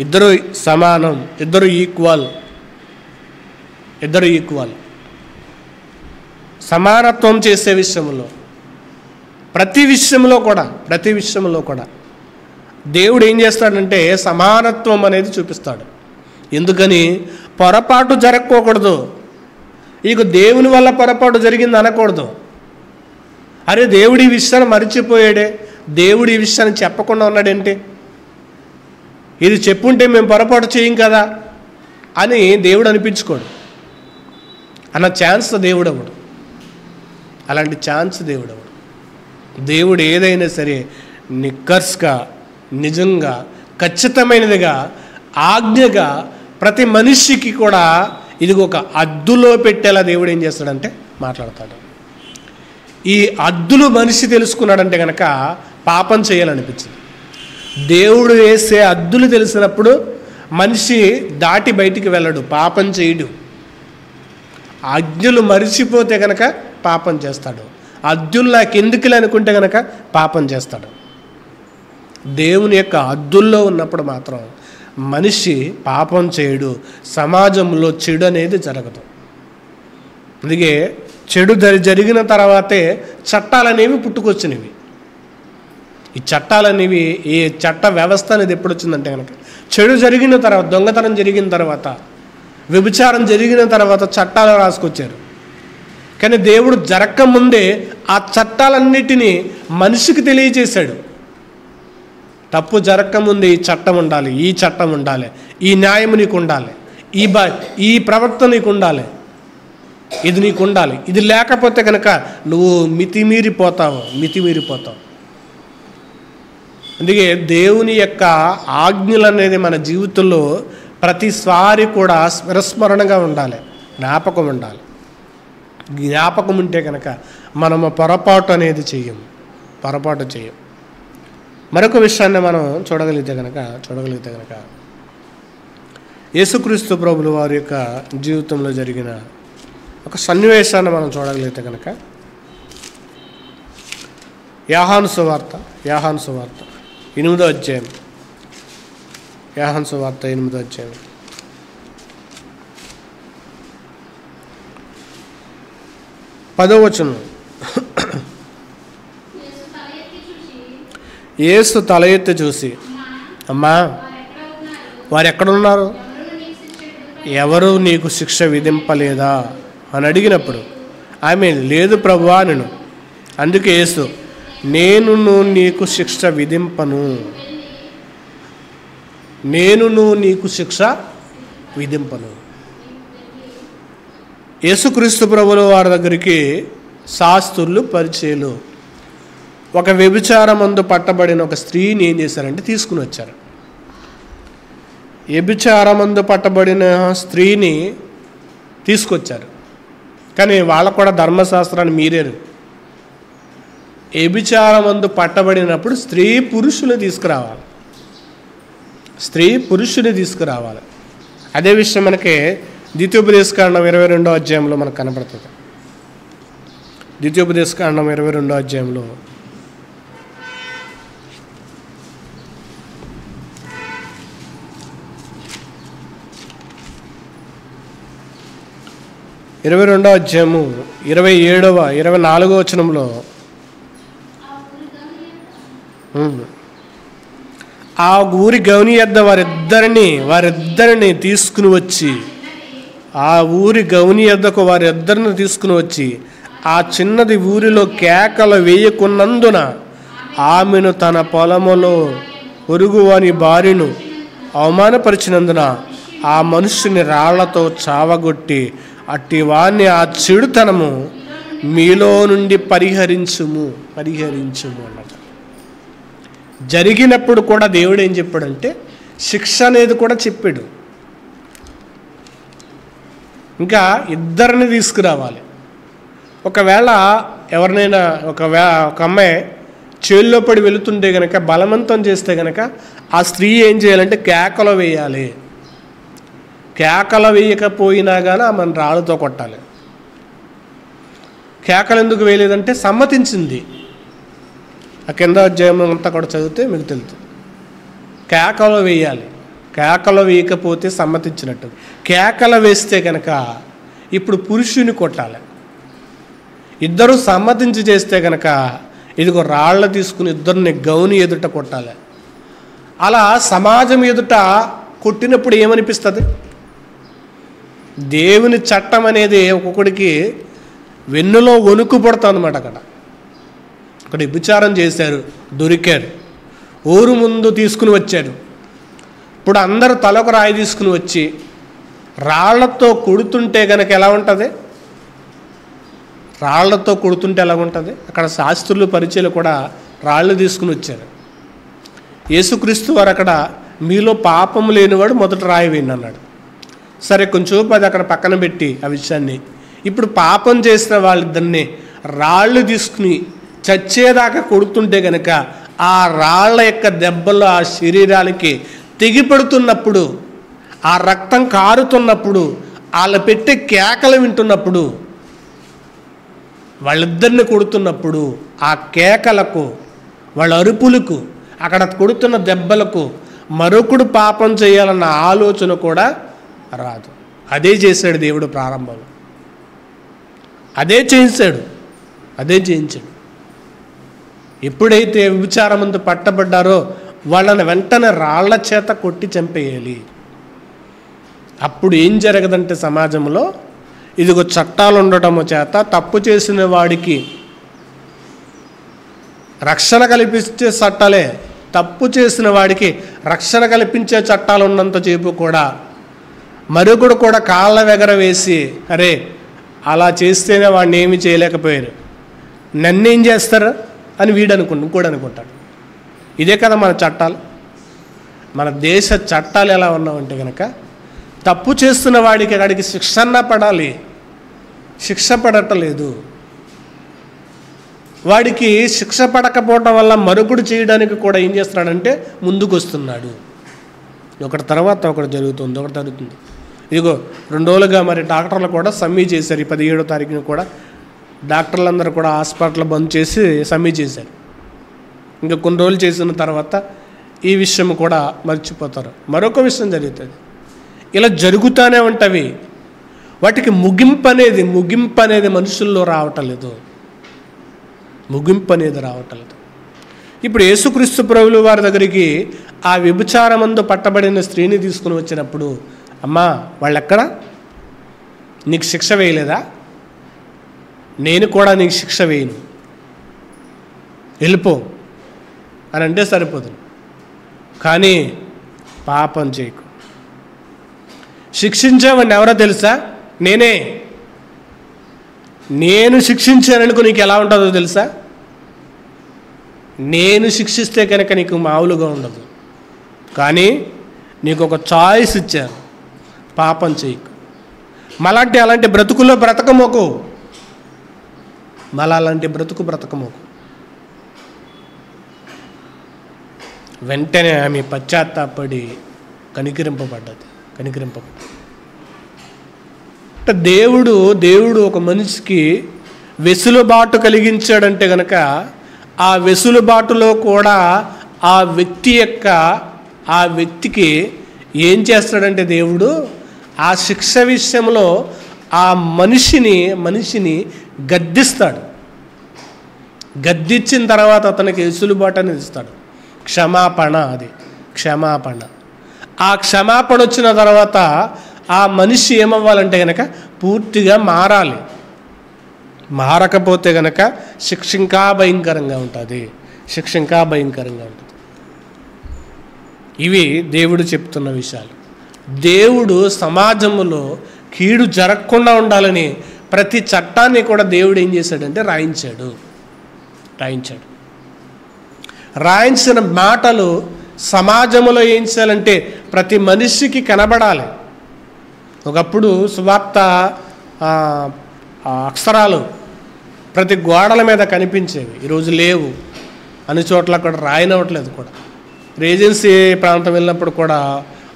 ఇద్దరు సమానం, ఇద్దరు ఈక్వల్. సమానత్వం చేసే విషయంలో ప్రతి విషయంలో కూడా దేవుడు ఏం చేస్తాడంటే సమానత్వం అనేది చూపిస్తాడు. ఎందుకని పొరపాటు జరగకూడదు. ఇక దేవుని వల్ల పొరపాటు జరిగింది అనకూడదు. అరే దేవుడు ఈ విషయాన్ని మర్చిపోయాడే, దేవుడు ఈ విషయాన్ని చెప్పకుండా ఉన్నాడేంటి, ఇది చెప్పుంటే మేము పొరపాటు చేయం కదా అని దేవుడు అనిపించుకోడు. అన్న ఛాన్స్ దేవుడు అవ్వడు. అలాంటి ఛాన్స్ దేవుడు అవ్వడు. దేవుడు ఏదైనా సరే నిక్కర్స్గా, నిజంగా, ఖచ్చితమైనదిగా, ఆజ్ఞగా ప్రతి మనిషికి కూడా ఇది ఒక అద్దులో పెట్టేలా దేవుడు ఏం చేస్తాడంటే మాట్లాడతాడు. ఈ అద్దులు మనిషి తెలుసుకున్నాడంటే కనుక పాపం చేయాలనిపించింది. దేవుడు వేసే అద్దులు తెలిసినప్పుడు మనిషి దాటి బయటికి వెళ్ళడు, పాపం చేయడు. ఆజ్ఞలు మరిచిపోతే కనుక పాపం చేస్తాడు. అద్దులు నాకు ఎందుకులే అనుకుంటే కనుక పాపం చేస్తాడు. దేవుని యొక్క అద్దుల్లో ఉన్నప్పుడు మాత్రం మనిషి పాపం చేయడు, సమాజంలో చెడు అనేది జరగదు. అందుకే చెడు జరిగిన తర్వాతే చట్టాలనేవి పుట్టుకొచ్చినవి. ఈ చట్టాలనేవి, ఈ చట్ట వ్యవస్థ అనేది ఎప్పుడు వచ్చిందంటే కనుక చెడు జరిగిన తర్వాత, దొంగతనం జరిగిన తర్వాత, వ్యభిచారం జరిగిన తర్వాత చట్టాలు రాసుకొచ్చారు. కానీ దేవుడు జరగకముందే ఆ చట్టాలన్నిటినీ మనిషికి తెలియజేశాడు. తప్పు జరగకముందే ఈ చట్టం ఉండాలి, ఈ చట్టం ఉండాలి, ఈ న్యాయం నీకు ఉండాలి, ఈ ప్రవర్తన నీకు ఉండాలి, ఇది నీకు ఉండాలి. ఇది లేకపోతే కనుక నువ్వు మితిమీరిపోతావు. అందుకే దేవుని యొక్క ఆజ్ఞలు అనేది మన జీవితంలో ప్రతిసారి కూడా స్మరణగా ఉండాలి, జ్ఞాపకం ఉండాలి. జ్ఞాపకం ఉంటే కనుక మనము పొరపాటు అనేది చెయ్యం. మరొక విషయాన్ని మనం చూడగలిగితే కనుక యేసుక్రీస్తు ప్రభుల వారి యొక్క జీవితంలో జరిగిన ఒక సన్నివేశాన్ని మనం చూడగలిగితే కనుక యోహాను సువార్త 8వ అధ్యాయం, యోహాను సువార్త 8వ అధ్యాయం 10వ వచనం, యేసు తల ఎత్తి చూసి, అమ్మా వారు ఎక్కడున్నారు, ఎవరు నీకు శిక్ష విధింపలేదా అని అడిగినప్పుడు ఆమె లేదు ప్రభువా నేను. అందుకే యేసు, నేను నీకు శిక్ష విధింపను. యేసుక్రీస్తు ప్రభుల వారి దగ్గరికి శాస్త్రులు, పరిచయులు ఒక వ్యభిచారమందు పట్టబడిన ఒక స్త్రీని ఏం చేశారంటే తీసుకుని వచ్చారు. వ్యభిచారమందు పట్టబడిన స్త్రీని తీసుకొచ్చారు. కానీ వాళ్ళకు కూడా ధర్మశాస్త్రాన్ని మీరారు. వ్యభిచారమందు పట్టబడినప్పుడు స్త్రీ పురుషుని తీసుకురావాలి. స్త్రీ పురుషుని తీసుకురావాలి. అదే విషయం మనకి ద్వితీయోపదేశకాండం 22వ అధ్యాయంలో మనకు కనబడుతుంది. ద్వితీయోపదేశకాండం 22వ అధ్యాయంలో 22వ అధ్యాయము 24వ వచనంలో ఆ ఊరి గౌని యొద్ద వారిద్దరిని తీసుకుని వచ్చి ఆ ఊరి గౌని యొద్దకు వారిద్దరిని తీసుకుని వచ్చి ఆ చిన్నది ఊరిలో కేకలు వేయకున్నందున ఆమెను తన పొలములో పొరుగువాని భార్యను అవమానపరిచినందున ఆ మనుష్యుని రాళ్లతో చావగొట్టి అట్టి వాణ్ణి ఆ చెడుతనము మీలో నుండి పరిహరించుము అన్నమాట. జరిగినప్పుడు కూడా దేవుడు ఏం చెప్పాడంటే శిక్ష అనేది కూడా చెప్పాడు. ఇంకా ఇద్దరిని తీసుకురావాలి. ఒకవేళ ఎవరినైనా ఒక అమ్మాయి చేల్లో పడి వెళుతుంటే కనుక బలవంతం చేస్తే కనుక ఆ స్త్రీ ఏం చేయాలంటే కేకలు వేయాలి. కేకలు వేయకపోయినా కానీ ఆమెను రాళ్ళతో కొట్టాలి. కేకలు ఎందుకు వేయలేదంటే సమ్మతించింది. ఆ కింద అధ్యాయం అంతా కూడా చదివితే మీకు తెలుసు. కేకలు వేయాలి. కేకలు వేయకపోతే సమ్మతించినట్టు. కేకలు వేస్తే కనుక ఇప్పుడు పురుషుని కొట్టాలి. ఇద్దరు సమ్మతించి చేస్తే కనుక ఇదిగో రాళ్ళు తీసుకుని ఇద్దరిని గౌని ఎదుట కొట్టాలి. అలా సమాజం ఎదుట కొట్టినప్పుడు ఏమనిపిస్తుంది? దేవుని చట్టం అనేది ఒక్కొక్కడికి వెన్నులో వణుకు పడుతుంది అన్నమాట. అక్కడ వ్యభిచారం చేశారు, దొరికారు, ఊరు ముందు తీసుకుని వచ్చారు. ఇప్పుడు అందరూ తలకు రాయి తీసుకుని వచ్చి రాళ్లతో కొడుతుంటే కనుక ఎలా ఉంటుంది? రాళ్లతో కొడుతుంటే ఎలా ఉంటుంది? అక్కడ శాస్త్రులు పరిచయలు కూడా రాళ్ళు తీసుకుని వచ్చారు. యేసుక్రీస్తు వారు అక్కడ మీలో పాపం లేనివాడు మొదట రాయి వేయండి అన్నాడు. సరే కొంచెం అది అక్కడ పక్కన పెట్టి ఆ విషయాన్ని ఇప్పుడు పాపం చేసిన వాళ్ళిద్దరిని రాళ్ళు తీసుకుని చచ్చేదాకా కొడుతుంటే కనుక ఆ రాళ్ల యొక్క దెబ్బలు ఆ శరీరానికి తెగిపడుతున్నప్పుడు, ఆ రక్తం కారుతున్నప్పుడు, వాళ్ళ పెట్టే కేకలు వింటున్నప్పుడు, వాళ్ళిద్దరిని కొడుతున్నప్పుడు ఆ కేకలకు, వాళ్ళ అరుపులకు, అక్కడ కొడుతున్న దెబ్బలకు మరొకడు పాపం చేయాలన్న ఆలోచన కూడా రాదు. అదే చేశాడు దేవుడు ప్రారంభంలో. అదే చేయించాడు. ఎప్పుడైతే వ్యభిచారమందు పట్టబడ్డారో వాళ్ళని వెంటనే రాళ్ల చేత కొట్టి చంపేయాలి. అప్పుడు ఏం జరగదంటే సమాజంలో ఇదిగో చట్టాలు ఉండటము చేత తప్పు చేసిన వాడికి రక్షణ కల్పించే చట్టాలే, తప్పు చేసిన వాడికి రక్షణ కల్పించే చట్టాలు ఉన్నంత సేపు కూడా మరొకడు కూడా కాళ్ళ ఎగరవేసి అరే అలా చేస్తేనే వాడిని ఏమీ చేయలేకపోయారు, నన్నేం చేస్తారు అని ఇంకోడు అనుకుంటాడు. ఇదే కదా మన చట్టాలు. మన దేశ చట్టాలు ఎలా ఉన్నామంటే కనుక తప్పు చేస్తున్న వాడికి అక్కడికి శిక్షణ పడాలి, శిక్ష పడటలేదు. వాడికి శిక్ష పడకపోవటం వల్ల మరొకడు చేయడానికి కూడా ఏం చేస్తున్నాడంటే ముందుకు వస్తున్నాడు. ఒకటి తర్వాత ఒకటి జరుగుతుంది. ఇదిగో 2 రోజులుగా మరి డాక్టర్లు కూడా సమ్మె చేశారు. ఈ 17వ తారీఖున కూడా డాక్టర్లందరూ కూడా హాస్పిటల్ బంద్ చేసి సమ్మె చేశారు. ఇంకా కొన్ని రోజులు చేసిన తర్వాత ఈ విషయం కూడా మర్చిపోతారు. మరొక విషయం జరుగుతుంది. ఇలా జరుగుతూనే ఉంటవి. వాటికి ముగింపు అనేది మనుషుల్లో రావటం లేదు. ఇప్పుడు యేసుక్రీస్తు ప్రభువుల వారి దగ్గరికి ఆ వ్యభిచారమందు పట్టబడిన స్త్రీని తీసుకుని వచ్చినప్పుడు, అమ్మా వాళ్ళెక్కడ? నీకు శిక్ష వేయలేదా? నేను కూడా నీకు శిక్ష వేయను, వెళ్ళిపో అని అంటే సరిపోతుంది. కానీ పాపం చేయకు. శిక్షించేవాడిని ఎవరో తెలుసా? నేను శిక్షించాననుకో నీకు ఎలా ఉంటుందో తెలుసా? నేను శిక్షిస్తే కనుక నీకు మామూలుగా ఉండదు. కానీ నీకు ఒక చాయిస్ ఇచ్చాను, పాపం చేయకు. అలాంటి బ్రతుకుల్లో బ్రతకమోకు, అలాంటి బ్రతకమోకు. వెంటనే ఆమె పశ్చాత్తాపడి కనికరింపబడ్డది. అంటే దేవుడు ఒక మనిషికి వెసులుబాటు కలిగించాడంటే గనక ఆ వెసులుబాటులో కూడా ఆ వ్యక్తికి ఏం చేస్తాడంటే దేవుడు ఆ శిక్ష విషయంలో ఆ మనిషిని గద్దిస్తాడు. గద్దించిన తర్వాత అతనికి వెసులుబాటు అనేది ఇస్తాడు. క్షమాపణ. ఆ క్షమాపణ వచ్చిన తర్వాత ఆ మనిషి ఏమవ్వాలంటే గనక పూర్తిగా మారాలి. మారకపోతే గనక శిక్ష ఇంకా భయంకరంగా ఉంటుంది. ఇవి దేవుడు చెప్తున్న విషయాలు. దేవుడు సమాజంలో కీడు జరగకుండా ఉండాలని ప్రతి చట్టాన్ని కూడా దేవుడు ఏం చేశాడంటే రాయించాడు. రాయించిన మాటలు సమాజంలో ఏం చేయాలంటే ప్రతి మనిషికి కనబడాలి. ఒకప్పుడు సువార్త అక్షరాలు ప్రతి గోడల మీద కనిపించేవి, ఈరోజు లేవు. అన్ని చోట్ల కూడా రాయనవట్లేదు కూడా. రేజెన్సీ ప్రాంతం వెళ్ళినప్పుడు కూడా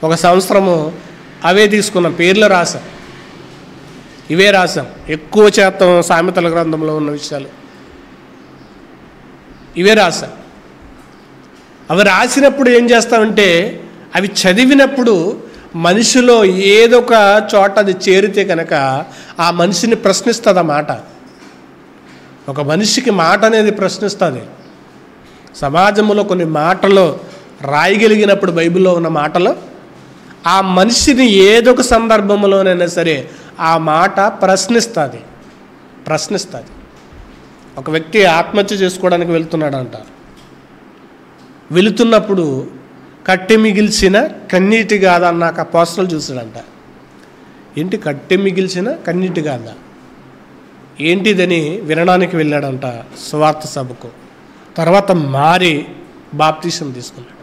ఒక సంవత్సరము అవే తీసుకున్నాం, పేర్లు రాసాం, ఇవే రాసాం. ఎక్కువ శాతం సామెతల గ్రంథంలో ఉన్న విషయాలు ఇవే రాసాం. అవి రాసినప్పుడు ఏం చేస్తామంటే అవి చదివినప్పుడు మనిషిలో ఏదో ఒక చోట అది చేరితే కనుక ఆ మనిషిని ప్రశ్నిస్తుంది. ఆ మాట ఒక మనిషికి మాట అనేది ప్రశ్నిస్తుంది. సమాజంలో కొన్ని మాటలు రాయగలిగినప్పుడు బైబిల్లో ఉన్న మాటలు ఆ మనిషిని ఏదో ఒక సందర్భంలోనైనా సరే ఆ మాట ప్రశ్నిస్తుంది. ఒక వ్యక్తి ఆత్మహత్య చేసుకోవడానికి వెళ్తున్నాడంట. వెళుతున్నప్పుడు కట్టె మిగిల్చిన కన్నీటి గాథ అన్నాక పోస్టర్లు చూసాడంట. ఏంటి కట్టె మిగిల్చిన కన్నీటి గాథ ఏంటిదని వినడానికి వెళ్ళాడంట సువార్త సభకు. తర్వాత మారి బాప్తీసం తీసుకున్నాడు.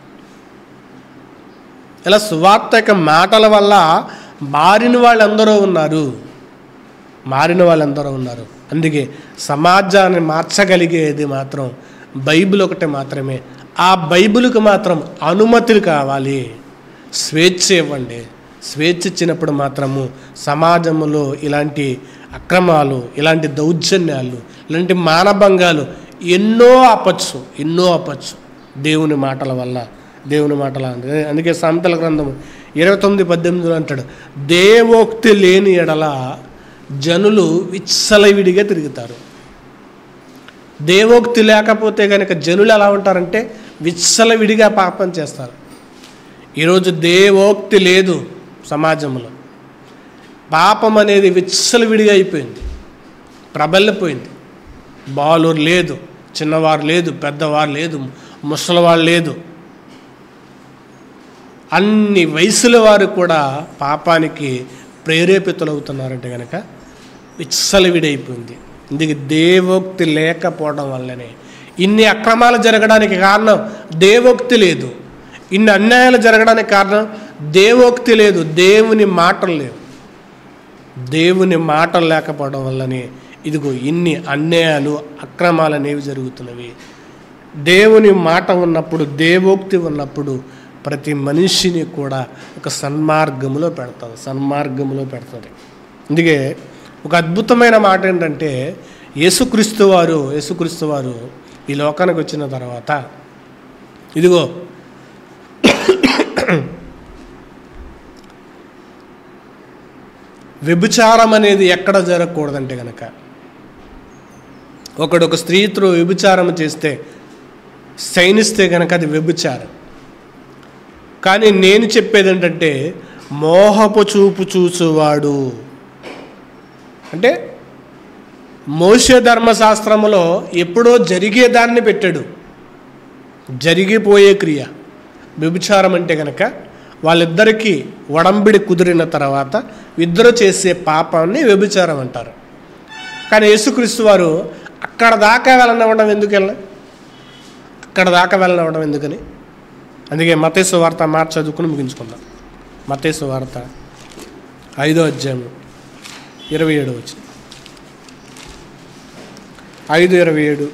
ఇలా సువార్త యొక్క మాటల వల్ల మారిన వాళ్ళందరూ ఉన్నారు. అందుకే సమాజాన్ని మార్చగలిగేది మాత్రం బైబిల్ ఒకటే మాత్రమే. ఆ బైబిల్కి మాత్రం అనుమతులు కావాలి, స్వేచ్ఛ ఇవ్వండి. స్వేచ్ఛ ఇచ్చినప్పుడు మాత్రము సమాజంలో ఇలాంటి అక్రమాలు, ఇలాంటి దౌర్జన్యాలు, ఇలాంటి మానభంగాలు ఎన్నో ఆపచ్చు దేవుని మాటల వల్ల. అందుకే సామెతల గ్రంథం 29:18 అంటాడు, దేవోక్తి లేని ఎడల జనులు విచ్చలవిడిగా తిరుగుతారు. దేవోక్తి లేకపోతే కనుక జనులు ఎలా ఉంటారంటే విచ్చలవిడిగా పాపం చేస్తారు. ఈరోజు దేవోక్తి లేదు సమాజంలో. పాపం అనేది విచ్చలవిడిగా అయిపోయింది, ప్రబలిపోయింది. బాలురు లేదు, చిన్నవారు లేదు, పెద్దవారు లేదు, ముసలివారు లేదు, అన్ని వయసుల వారు కూడా పాపానికి ప్రేరేపితులవుతున్నారంటే కనుక విచ్చలవిడైపోయింది. ఇందుకు దేవోక్తి లేకపోవడం వల్లనే ఇన్ని అక్రమాలు జరగడానికి కారణం దేవోక్తి లేదు. ఇన్ని అన్యాయాలు జరగడానికి కారణం దేవోక్తి లేదు, దేవుని మాటలు లేవు. దేవుని మాటలు లేకపోవడం వల్లనే ఇదిగో ఇన్ని అన్యాయాలు, అక్రమాలు అనేవి జరుగుతున్నవి. దేవుని మాట ఉన్నప్పుడు, దేవోక్తి ఉన్నప్పుడు ప్రతి మనిషిని కూడా ఒక సన్మార్గంలో పెడతారు. అందుకే ఒక అద్భుతమైన మాట ఏంటంటే యేసుక్రీస్తు వారు ఈ లోకానికి వచ్చిన తర్వాత ఇదిగో వ్యభిచారం అనేది ఎక్కడ జరగకూడదంటే కనుక ఒక స్త్రీతో వ్యభిచారం చేస్తే శయనిస్తే కనుక అది వ్యభిచారం. కానీ నేను చెప్పేది ఏంటంటే మోహపు చూపు చూచువాడు అంటే మోషే ధర్మశాస్త్రంలో ఎప్పుడో జరిగేదాన్ని పెట్టాడు, జరిగిపోయే క్రియ. వ్యభిచారం అంటే కనుక వాళ్ళిద్దరికీ ఒడంబడి కుదిరిన తర్వాత ఇద్దరు చేసే పాపాన్ని వ్యభిచారం అంటారు. కానీ యేసుక్రీస్తు వారు అక్కడ దాకా వెళ్ళనివ్వడం ఎందుకు అక్కడ దాకా వెళ్ళనివ్వడం ఎందుకని? అందుకే మత్తయి సువార్త మాట చదువుకుని ముగించుకుందాం. మత్తయి సువార్త 5వ అధ్యాయం 27 వచ్చి 5:27.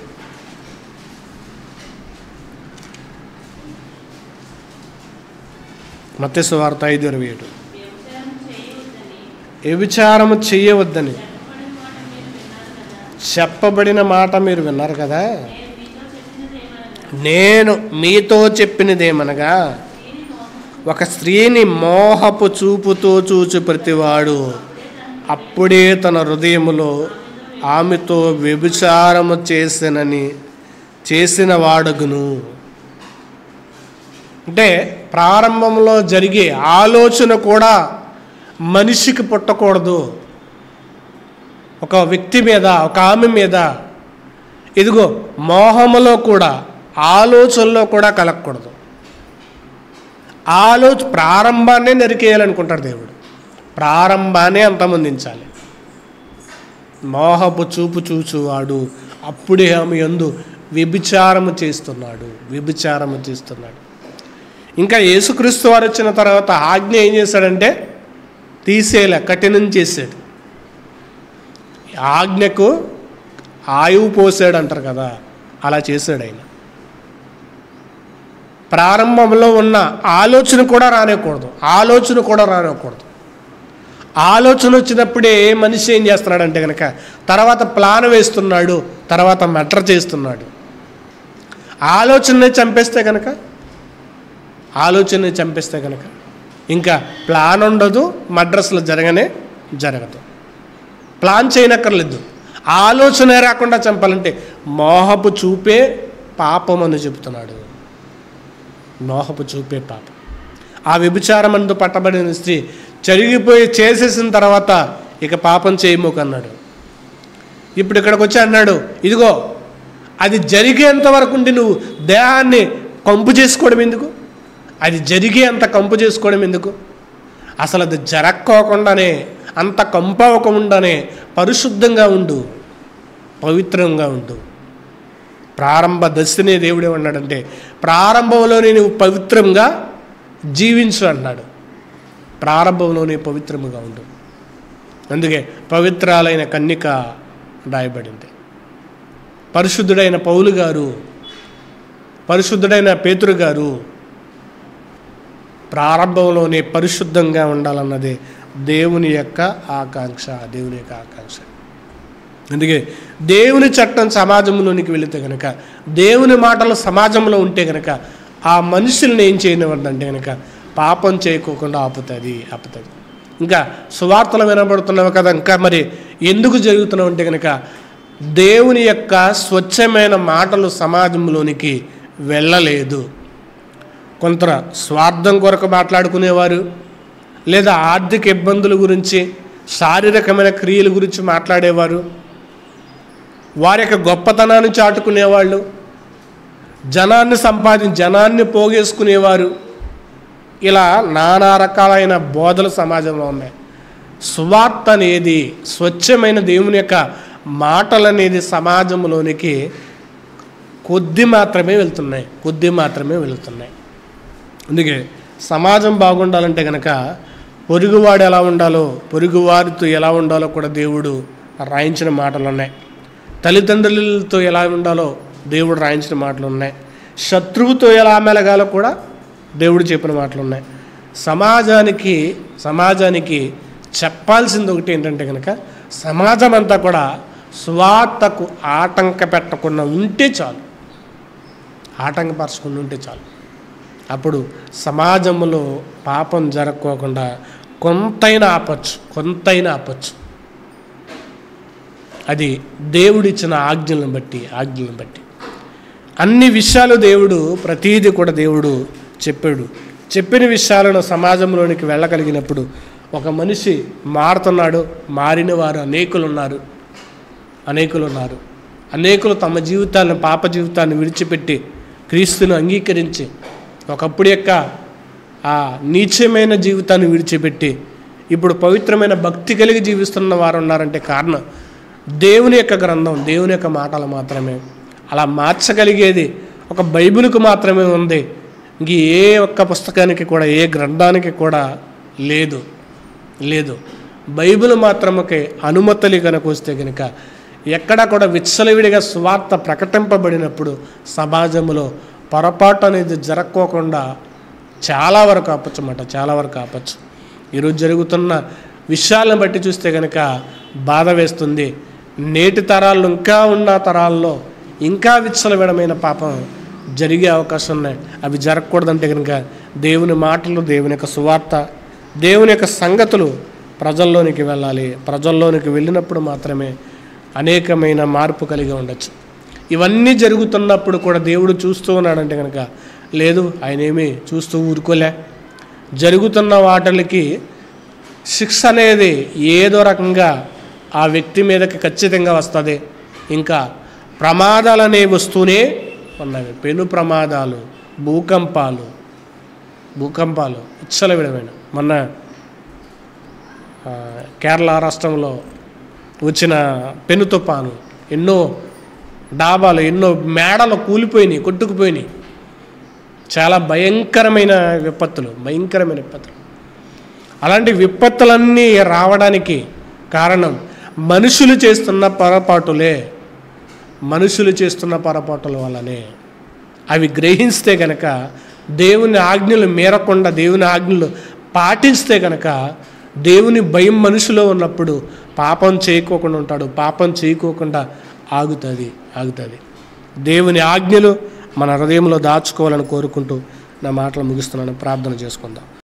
మత్తయి సువార్త 5:27. వ్యభిచారము చేయవద్దని చెప్పబడిన మాట మీరు విన్నారు కదా. నేను మీతో చెప్పినదేమనగా, ఒక స్త్రీని మోహపు చూపుతో చూచి ప్రతివాడు అప్పుడే తన హృదయములో ఆమెతో వ్యభిచారము చేసిన వాడుగును. అంటే ప్రారంభంలో జరిగే ఆలోచన కూడా మనిషికి పుట్టకూడదు. ఒక వ్యక్తి మీద, ఒక ఆమె మీద ఇదిగో మోహములో కూడా, ఆలోచనలో కూడా కలగకూడదు. ప్రారంభాన్నే నరికేయాలనుకుంటాడు దేవుడు. ప్రారంభాన్నే అంతమొందించాలి. మోహపు చూపు చూచువాడు అప్పుడే ఆమె యందు వ్యభిచారము చేస్తున్నాడు. ఇంకా యేసుక్రీస్తు వారు వచ్చిన తర్వాత ఆజ్ఞ ఏం చేశాడంటే తీసేలా, కఠినం చేశాడు. ఆజ్ఞకు ఆయువు పోసాడు అంటారు కదా, అలా చేశాడు ఆయన. ప్రారంభంలో ఉన్న ఆలోచన కూడా రానివ్వకూడదు. ఆలోచన వచ్చినప్పుడే మనిషి ఏం చేస్తున్నాడంటే కనుక తర్వాత ప్లాన్ వేస్తున్నాడు, తర్వాత మర్డర్ చేస్తున్నాడు. ఆలోచనని చంపేస్తే కనుక ఇంకా ప్లాన్ ఉండదు, మర్డర్స్లో జరగదు. ప్లాన్ చేయనక్కర్లేదు. ఆలోచన రాకుండా చంపాలంటే మోహపు చూపే పాపం అని చెబుతున్నాడు. మోహపు చూపే పాపం. ఆ వ్యభిచారం అందు పట్టబడిన స్త్రీ జరిగిపోయి చేసేసిన తర్వాత ఇక పాపం చేయమోకన్నాడు. ఇప్పుడు ఇక్కడికి వచ్చి అన్నాడు, ఇదిగో అది జరిగేంత వరకు ఉండి నువ్వు దేహాన్ని కంపు చేసుకోవడం ఎందుకు? అది జరిగేంత కంపు చేసుకోవడం ఎందుకు? అసలు అది జరక్కోకుండానే, అంత కంపు అవ్వకుండానే పరిశుద్ధంగా ఉండు, పవిత్రంగా ఉండు. ప్రారంభ దశనే దేవుడే ఉన్నాడంటే ప్రారంభంలోనే నువ్వు పవిత్రంగా జీవించు అన్నాడు. ప్రారంభంలోనే పవిత్రముగా ఉండు. అందుకే పవిత్రాలైన కన్యక రాయబడింది. పరిశుద్ధుడైన పౌలు గారు, పరిశుద్ధుడైన పేతురు గారు ప్రారంభంలోనే పరిశుద్ధంగా ఉండాలన్నదే దేవుని యొక్క ఆకాంక్ష. అందుకే దేవుని చట్టం సమాజంలోనికి వెళితే కనుక, దేవుని మాటలు సమాజంలో ఉంటే కనుక ఆ మనుషుల్ని ఏం చేయనివ్వదంటే కనుక పాపం చేయకోకుండా ఆపుతుంది. ఇంకా సువార్తలు వినబడుతున్నావు కదా, ఇంకా మరి ఎందుకు జరుగుతున్నావు అంటే కనుక దేవుని యొక్క స్వచ్ఛమైన మాటలు సమాజంలోనికి వెళ్ళలేదు. కొంత స్వార్థం కొరకు మాట్లాడుకునేవారు, లేదా ఆర్థిక ఇబ్బందుల గురించి, శారీరకమైన క్రియల గురించి మాట్లాడేవారు, వారి యొక్క గొప్పతనాన్ని చాటుకునేవాళ్ళు, జనాన్ని పోగేసుకునేవారు. ఇలా నానా రకాలైన బోధలు సమాజంలో ఉన్నాయి. సువార్త అనేది, స్వచ్ఛమైన దేవుని యొక్క మాటలు అనేది సమాజంలోనికి కొద్ది మాత్రమే వెళ్తున్నాయి. అందుకే సమాజం బాగుండాలంటే కనుక పొరుగువాడు ఎలా ఉండాలో, పొరుగువారితో ఎలా ఉండాలో కూడా దేవుడు రాయించిన మాటలు ఉన్నాయి. తల్లిదండ్రులతో ఎలా ఉండాలో దేవుడు రాయించిన మాటలు ఉన్నాయి. శత్రువుతో ఎలా మెలగాలో కూడా దేవుడు చెప్పిన మాటలు ఉన్నాయి. సమాజానికి చెప్పాల్సింది ఒకటి ఏంటంటే కనుక సమాజం అంతా కూడా స్వార్థకు ఆటంకపరచకుండా ఉంటే చాలు. అప్పుడు సమాజంలో పాపం జరగకోకుండా కొంతైనా ఆపచ్చు. అది దేవుడిచ్చిన ఆజ్ఞలను బట్టి. అన్ని విషయాలు దేవుడు, ప్రతీది కూడా దేవుడు చెప్పాడు. చెప్పిన విషయాలను సమాజంలోనికి వెళ్ళగలిగినప్పుడు ఒక మనిషి మారుతున్నాడు. మారిన వారు అనేకులు ఉన్నారు. అనేకులు తమ జీవితాలను, పాప జీవితాన్ని విడిచిపెట్టి క్రీస్తును అంగీకరించి ఒకప్పుడు యొక్క ఆ నీచమైన జీవితాన్ని విడిచిపెట్టి ఇప్పుడు పవిత్రమైన భక్తి కలిగి జీవిస్తున్న వారు ఉన్నారంటే కారణం దేవుని యొక్క గ్రంథం, దేవుని యొక్క మాటలు మాత్రమే. అలా మార్చగలిగేది ఒక బైబిల్కు మాత్రమే ఉంది. ఇంక ఏ ఒక్క పుస్తకానికి కూడా, ఏ గ్రంథానికి కూడా లేదు. బైబిల్ మాత్రమే అనుమతులు కనుక వస్తే కనుక ఎక్కడా కూడా విచ్చలవిడిగా సువార్త ప్రకటింపబడినప్పుడు సమాజంలో పొరపాటు అనేది జరక్కోకుండా చాలా వరకు ఆపచ్చు. ఈరోజు జరుగుతున్న విషయాలను బట్టి చూస్తే కనుక బాధ వేస్తుంది. నేటి తరాల్లో ఇంకా ఉన్న తరాల్లో ఇంకా విచ్చలవిడమైన పాపం జరిగే అవకాశం ఉన్నాయి. అవి జరగకూడదంటే కనుక దేవుని మాటలు, దేవుని యొక్క సువార్త, దేవుని యొక్క సంగతులు ప్రజల్లోనికి వెళ్ళాలి. ప్రజల్లోనికి వెళ్ళినప్పుడు మాత్రమే అనేకమైన మార్పు కలిగి ఉండొచ్చు. ఇవన్నీ జరుగుతున్నప్పుడు కూడా దేవుడు చూస్తూ ఉన్నాడంటే కనుక లేదు, ఆయన ఏమీ చూస్తూ ఊరుకోలే. జరుగుతున్న వాటికి శిక్ష అనేది ఏదో రకంగా ఆ వ్యక్తి మీదకి ఖచ్చితంగా వస్తుంది. ఇంకా ప్రమాదాలు అనేవి వస్తూనే ఉన్నవి. పెను ప్రమాదాలు, భూకంపాలు విచ్చలవిడమైన. మొన్న కేరళ రాష్ట్రంలో వచ్చిన పెను తుఫాను ఎన్నో డాబాలు, ఎన్నో మేడలు కూలిపోయినాయి, కొట్టుకుపోయినాయి. చాలా భయంకరమైన విపత్తులు. అలాంటి విపత్తులన్నీ రావడానికి కారణం మనుషులు చేస్తున్న పొరపాటుల వల్లనే. అవి గ్రహిస్తే కనుక దేవుని ఆజ్ఞలు మీరకుండా, దేవుని ఆజ్ఞలు పాటిస్తే కనుక దేవుని భయం మనిషిలో ఉన్నప్పుడు పాపం చేయకోకుండా ఉంటాడు. పాపం చేయకోకుండా ఆగుతుంది. దేవుని ఆజ్ఞలు మన హృదయంలో దాచుకోవాలని కోరుకుంటూ నా మాటలు ముగిస్తున్నాను. ప్రార్థన చేసుకుందాం.